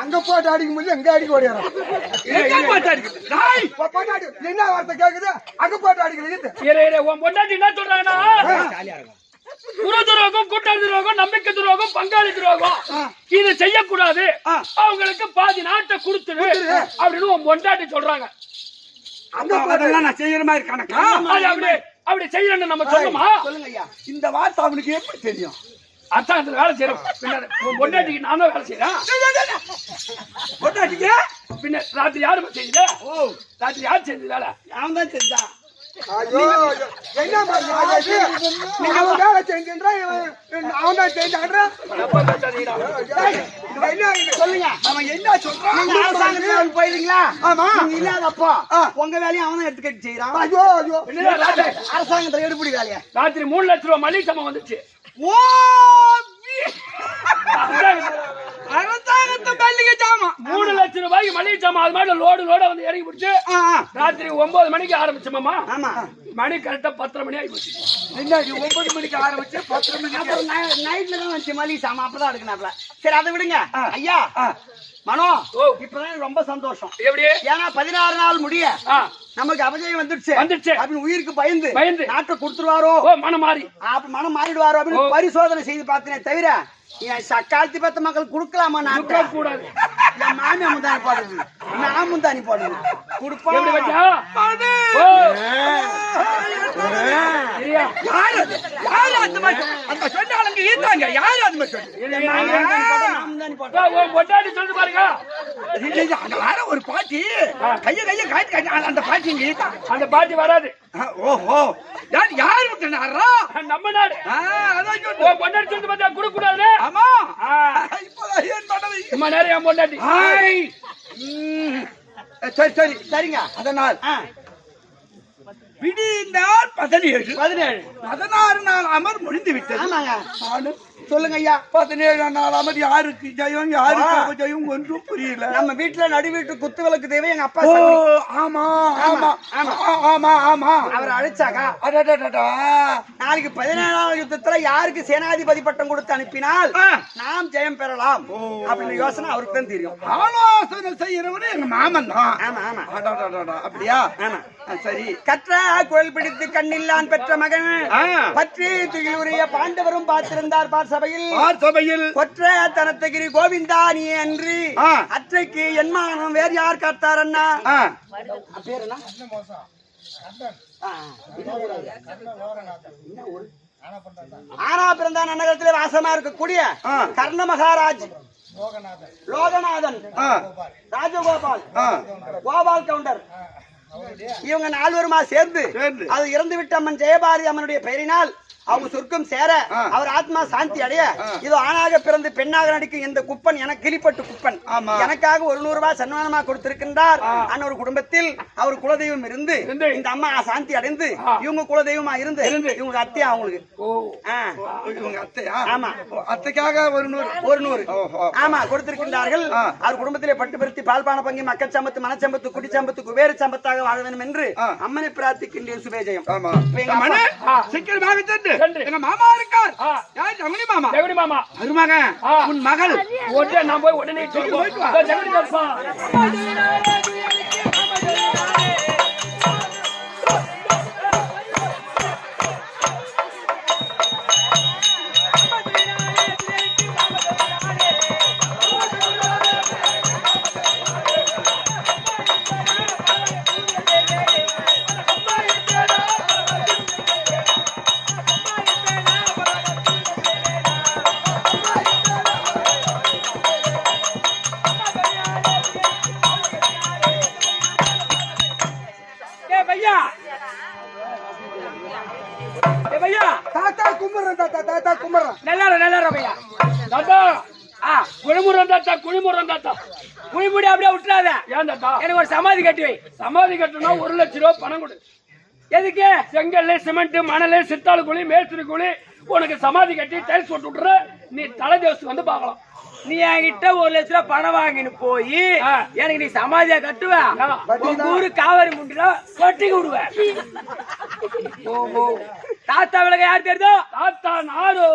அங்க போட்டு அடிக்கும் போது எங்க அடிக்க ஓடியாரம். என்ன வார்த்தை கேக்குது? அங்க போட்டு அடிக்கிறது. உன் பொண்டாட்டி என்ன சொல்றாங்கன்னா, குரு துரோகம், கூட்டாளி துரோகம், நம்பிக்கை துரோகம், பங்காளி துரோகம், இது செய்யக்கூடாது, அவங்களுக்கு பாதி நாட்டை கொடுத்துரு அப்படின்னு உன் பொண்டாட்டி சொல்றாங்க. நான் செய்யற மாதிரி கணக்கா? அப்படி செய்யறேன்னு நம்ம சொல்லுமா? சொல்லுங்க ஐயா. இந்த வார்த்தை அவனுக்கு எப்படி தெரியும்? அரசாங்கத்துல வேலை செய்யறோம். உன் பொண்டாட்டிக்கு நான் தான் வேலை செய்யறேன். பொண்டாட்டிக்கு பின்ன ராத்திரி யாரு செய்யுது? ராத்திரி யாரு செய்யுது வேலை? அவன் தான் செஞ்சான். என்ன வேலை செஞ்சுன்ற அவன் தான் செஞ்சான். சொல்லுங்க. அவன் என்ன சொல்றான்? நீங்க அரசாங்கத்துக்கு போயிருக்கீங்களா? ஆமா. நீங்க இல்லாதப்போ உங்க வேலையை அவன் தான் எடுத்துக்கிட்டு செய்யறான். ஐயோ அரசாங்கத்துல எடுப்படி வேலையா? ராத்திரி 3 லட்சம் ரூபாய் மளிகை சாமான் வந்துச்சு. அரசாங்கத்தை மல்லிகை சாமான் 3 லட்சம் ரூபாய்க்கு மளிகை சாமான் அது மாதிரி லோட வந்து இறங்கி பிடிச்சு ராத்திரி 9 மணிக்கு ஆரம்பிச்சோமா. ஆமா. மணி கரெக்டா 10:30 மணி ஆகி போச்சு. என்ன 9 மணிக்கு ஆரம்பிச்சு 10 மணிக்கு அப்புறம் நைட்ல தான் வந்து மளிகை சாமான் அப்பதான் எடுக்கணாப்ல. சரி அதை விடுங்க ஐயா. மனோ இப்பதான் ரொம்ப சந்தோஷம். எப்படி? ஏன்னா 16 நாள் முடிய நமக்கு அபஜயம் வந்துடுச்சு அப்படின்னு உயிருக்கு பயந்து நாட்டை கொடுத்துருவாரோ மனம் மாறி மனம் மாறிடுவாரோ அப்படின்னு பரிசோதனை செய்து பார்த்தனே தவிர சக்காலத்தி பத்த மக்கள் குடுக்கலாமா? நாட்டை கூடாது. என் மாமியா முந்தானி போடுது, நான் முந்தானி போடுது கொடுப்போம். சொல்லிட்டு பாருங்க. ஒரு பாட்டி கைய காட்டி அந்த பாட்டி இங்க அந்த பாட்டி வராது. ஓஹோ யாரு விட்டுனாரா? நம்ம நாடு. பொண்டாட்டி சொல்லிட்டு பார்த்தா கொடுக்க கூடாது. ஆமா இப்பதான் ஏன் பண்ணது சும்மா நேரம் என் பொண்டாட்டி. சரி சரி சரிங்க. அதனால் விடிந்தால் 16 நாள் அமர் முடிந்து விட்டது. ஆமாங்க சொல்லுங்க ஐயா. 17 நாள் அமர் யாருக்கு ஜெயம் யாருக்கு ஜெயம் ஒன்றும் புரியல. நம்ம வீட்டுல நடு வீட்டு குத்து விளக்கு தேவை எங்க அப்பா. ஆமா ஆமா ஆமா ஆமா அவர் அழைச்சாக்கா அடடடடா நாளைக்கு 17ஆம் யுத்தத்துல யாருக்கு சேனாதிபதி பட்டம் கொடுத்து அனுப்பினால் நாம் ஜெயம் பெறலாம் அப்படின்னு யோசனை அவருக்கு தான் தெரியும். ஆலோசனை செய்யறவரு எங்க மாமன் தான். ஆமா ஆமா அப்படியா? ஆமா சரி. கற்ற குழல் பிடித்து கண்ணில்லான் பெற்ற மகன் பற்றி துயிலுடைய பாண்டவரும் பார்த்திருந்தார் சபையில் கொற்ற தனத்தகிரி கோவிந்தா நீ அன்றி அற்றைக்கு என்மானம் வேறு யார் காத்தார் அண்ணா? பேர் என்ன? ஆனா பிறந்தான் நகரத்திலே வாசமா இருக்கக்கூடிய கர்ண மகாராஜ் லோகநாதன் ராஜகோபால் கோபால் கவுண்டர் இவங்க 4 பேருமா சேர்ந்து அது இறந்து விட்ட அம்மன் ஜெயபாரதி அம்மனுடைய பெயரினால் அவங்க சொர்க்கம் சேர அவர் ஆத்மா சாந்தி அடைய இது ஆணாக பிறந்து பெண்ணாக நடிக்கும் இந்த குப்பன் எனக்கு கிளிப்பட்டு குப்பன் எனக்காக 100 ரூபாய் சன்மானமா கொடுத்திருக்கின்றார். அன்னொரு குடும்பத்தில் அவர் குலதெய்வம் இருந்து இந்த அம்மா சாந்தி அடைந்து இவங்க குலதெய்வமா இருந்து இவங்க அத்தையா அவங்களுக்கு. இவங்க அத்தையா? ஆமா அத்தைக்காக 100 ஆமா கொடுத்திருக்கின்றார்கள். அவர் குடும்பத்திலே பட்டு பருத்தி பால்பான பங்கி மக்கள் சம்பத்து மனச்சம்பத்து குடிச்சம்பத்து குபேர சம்பத்தாக வாழ வேண்டும் என்று அம்மனை பிரார்த்திக்கின்றேன். சுபேஜயம். எங்க மாமா இருக்கார். யார்? ஜெகனி மாமா. ஜெகனி மாமா அருமக உன் மகள் உடனே நான் போய் உடனே ஜெகனி கப்பா குழிமுடி அப்படியே விட்டுறாத. எனக்கு ஒரு சமாதி கட்டி வை. சமாதி கட்டணும்னா 1 லட்சம் ரூபாய் பணம் கொடு. எதுக்கு? செங்கல் சிமெண்ட் மணல் சித்தாள் குழி மேஸ்திரி குழி உனக்கு சமாதி கட்டி டைல்ஸ் போட்டு விட்டுற. நீ தலை தேவத்துக்கு வந்து பாக்கலாம். நீ என்கிட்ட 1 லட்ச ரூபாய் பணம் வாங்கின்னு போய் எனக்கு நீ சமாதியா கட்டுவ. உங்க ஊரு காவேரி முண்டில கொட்டிக்கு விடுவ. தாத்தா விளக்க யார் தெரியுதோ? தாத்தா நாரோ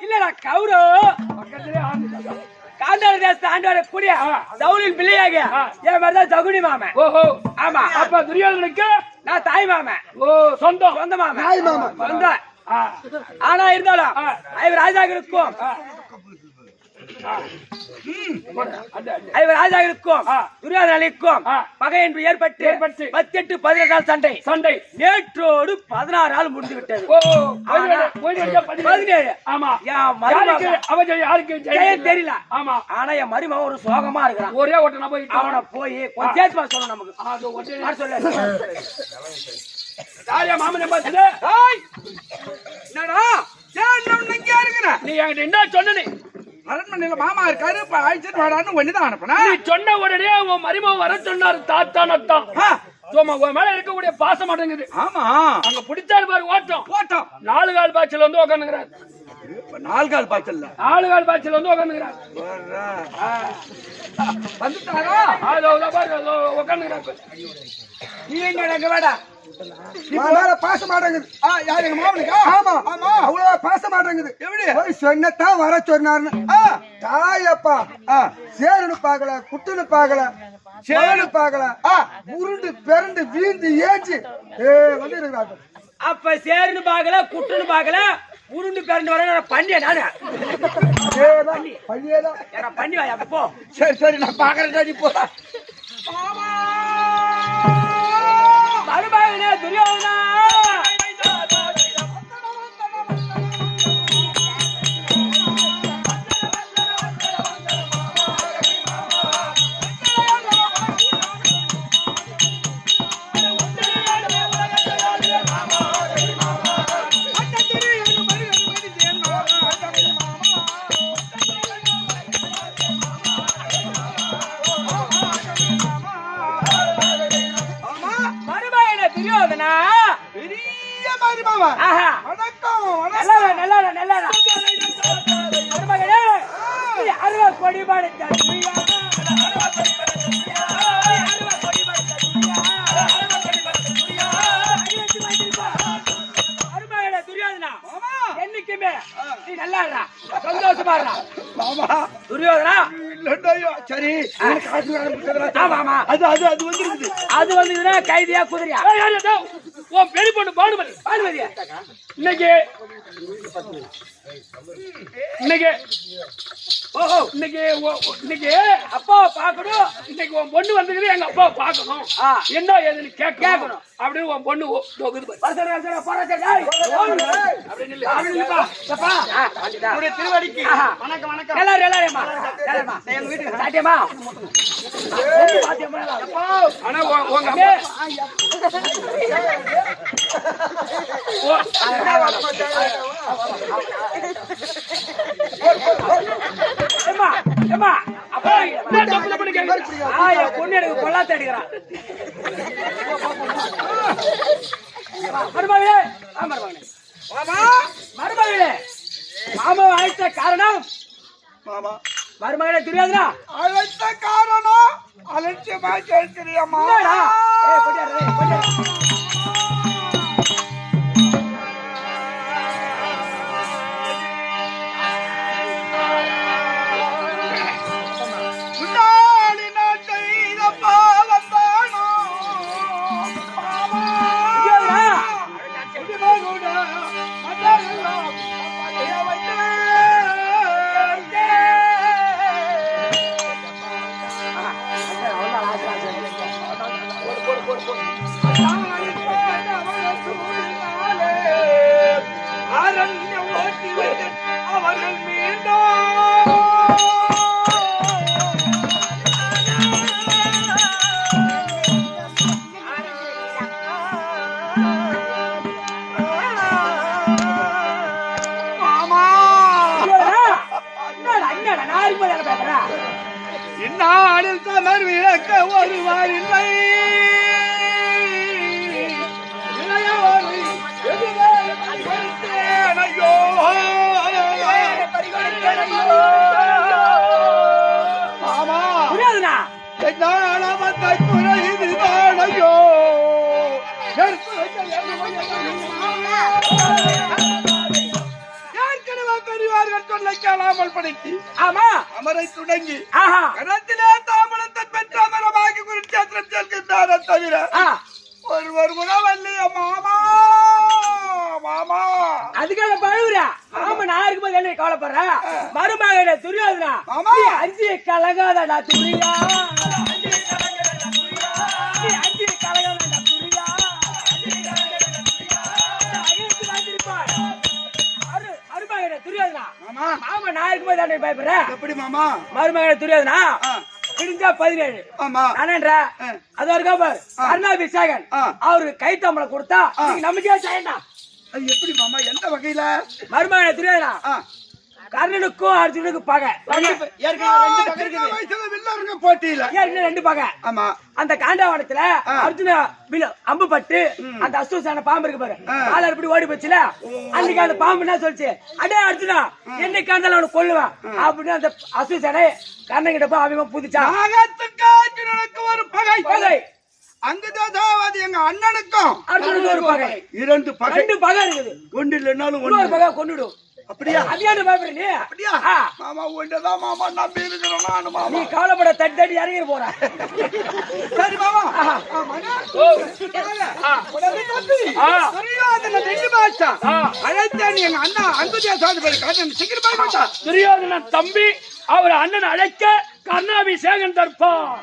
இல்லடா கௌரோ பக்கத்திலே காந்தார தேசத்தை ஆண்டோட கூடிய சவுலின் பிள்ளையாக என் மாதிரிதான் ஜகுனி மாமன். ஓஹோ ஆமா. அப்ப துரியோதனுக்கு நான் தாய் மாமன். ஓ சொந்த மாமன் சொந்த. ஆனா இருந்தாலும் ராஜாக்களுக்கும் துரியோதனுக்கும் பகை என்று ஏற்பட்டு 18 நாள் சண்டை நேற்றோடு 16 நாள் முடிந்து விட்டது. 17. ஆமா. தெரியல. ஆமா. ஆனா என் மருமகன் ஒரு சோகமா இருக்கிறான். ஒரே ஓட்டனா போய் அவனை போய் கொஞ்சம் சேர்த்து சொல்லணும் நமக்கு. சொல்லு மாமனை பார்த்து நீ என்கிட்ட என்ன சொன்ன? அரண்மனையில மாமா இருக்காரு அழைச்சிட்டு வாடான்னு ஒண்ணுதான் அனுப்புனா. நீ சொன்ன உடனே உன் மருமகன் வர சொன்னாரு. தாத்தானத்தான் உன் மேல இருக்கக்கூடிய பாசம் மாட்டேங்குது. ஆமா அங்க பிடிச்சாரு பாரு ஓட்டம் 4 கால் பாய்ச்சல் வந்து உட்காந்துக்கிறாரு. 4 கால் பாய்ச்சல் 4 கால் பாய்ச்சல் வந்து உட்காந்துக்கிறாரு. வந்துட்டாரா? பாரு உட்காந்துக்கிறாரு. நீ எங்க வேடா மேல பாச மாட்டேங்குது. யாரு எங்க மாமனுக்கா? ஆமா ஆமா. அவ்வளவு பாச மாட்டேங்குது. எப்படி? போய் சொன்னதான் வர சொன்னாருன்னு. தாயப்பா சேருன்னு பாக்கல, குட்டுன்னு பாக்கல, சேருன்னு பாக்கல, உருண்டு பெரண்டு வீந்து ஏஞ்சி வந்து இருக்கிறாங்க. அப்ப சேருன்னு பாக்கல, குட்டுன்னு பாக்கல, உருண்டு பிறந்து வர பண்ணியா நானு பண்ணியேதான் பண்ணி வாயா போ. சரி நான் பாக்குறேன். இப்போ மருமகனே துரியோதனா துரியோதனா பெரிய மாதிரி மாமா. ஆஹா வணக்கம் நல்லா மருமகனே அருவா கொடி பாடுத்த மருமகனே துரியோதனா என்னைக்குமே நீ நல்லா இருடா, சந்தோஷமா இருடா துரியோதனா. சரி ஆமா அது வந்துருக்குது. அது வந்து கைதியா குதிரையா உன் பெரிய பொண்ணு பானுமதி பானுமதியா இன்னைக்கு ஓஹோ இன்னைக்கு அப்பாவை பார்க்கணும். இன்னைக்கு உன் பொண்ணு வந்துக்குது, எங்க அப்பாவை பார்க்கணும். என்ன ஏதுன்னு கேட்கணும் அப்படின்னு உன் பொண்ணு திருவடிக்கு வணக்கம் வணக்கம். எல்லாரும் எங்க வீட்டுக்கு சாட்டியமா ஆனா உங்க அம்மா பொண்ணு எனக்கு பொல்லாத்த அடிக்கிறான். மருமகளே மருமகளே மாமாவை அழைத்த காரணம் மாமா மருமகளே துரியோதனா அழைத்த காரணம் அலட்சியமா கேட்கிறியம்மா. அவர்கள் மீண்டும் இந்நாளில் தமர் விளக்க ஒருவர் இல்லை. குறைதுதானையோ ஏற்கனவே பெரியவார்கள் சொல்லை கேளாமல் படுத்தி அமரை தொடங்கி கணத்திலே தாமரத்தை பெற்ற அமரமாகி குருட்சேத்திரம் செல்கின்றார தவிர ஒருவர் குணவல்லிய மாமா மாமா. அதுக்காக பழுவுறா மாமா நான் இருக்கும்போது என்ன கவலைப்படுற? மருமகனே துரியோதனா அஞ்சிய கலகாதடா துரியா, அஞ்சிய கலகாதடா துரியா. மருமகனே துரியோதனா மாமா நான் இருக்கும்போது என்ன பயப்படுற? எப்படி மாமா? மருமகனே துரியோதனா பிடிஞ்சா 17 நானேன்றா அது ஒரு கபர் அருணாபிஷேகன் அவருக்கு கைத்தம்பளம் கொடுத்தா நமக்கே செய்யணும். அது எப்படி மாமா? எந்த வகையில? மருமகனே துரியோதனா கர்ணனுக்கும் அர்ஜுனுக்கும் பகை. போட்டியில 2 பகை. அந்த காண்டாவனத்துல அர்ஜுன அம்பு பட்டு அந்த அசூசான பாம்பு இருக்கு பாரு, ஆளர் இப்படி ஓடி போச்சுல. அன்னைக்கு அந்த பாம்பு என்ன சொல்லிச்சு, அடே அர்ஜுனா என்னைக்கு இருந்தாலும் அவனை கொல்லுவான் அப்படின்னு அந்த அசூசானை கர்ணன் கிட்ட போய் அவன் புதிச்சான். ஒரு பகை பகை அங்குதாசாவாதி எங்க அண்ணனுக்கும் அர்ஜுனுக்கு ஒரு பகை. 2 பகை. 2 பகை இருக்குது. ஒன்று இல்லைனாலும் இன்னொரு ஒன்று. பகை கொன்னுடும். அப்படியா? அதையாண்டு பயப்படுற நீ? அப்படியா? ஆ. மாமா ஒன்றதான் மாமா நம்பி இருக்கிறோம் நானு மாமா. நீ கவலைப்பட தட்டி தட்டி இறங்கி போற. சரி மாமா. அழைத்தேன் எங்க அண்ணா அங்குதாசாவாதி பேரு காரணம் சீக்கிரமா மாட்டா. துரியோதனன் தம்பி அவர் அண்ணன் அழைக்க கர்ணாபிஷேகம் தற்பார்.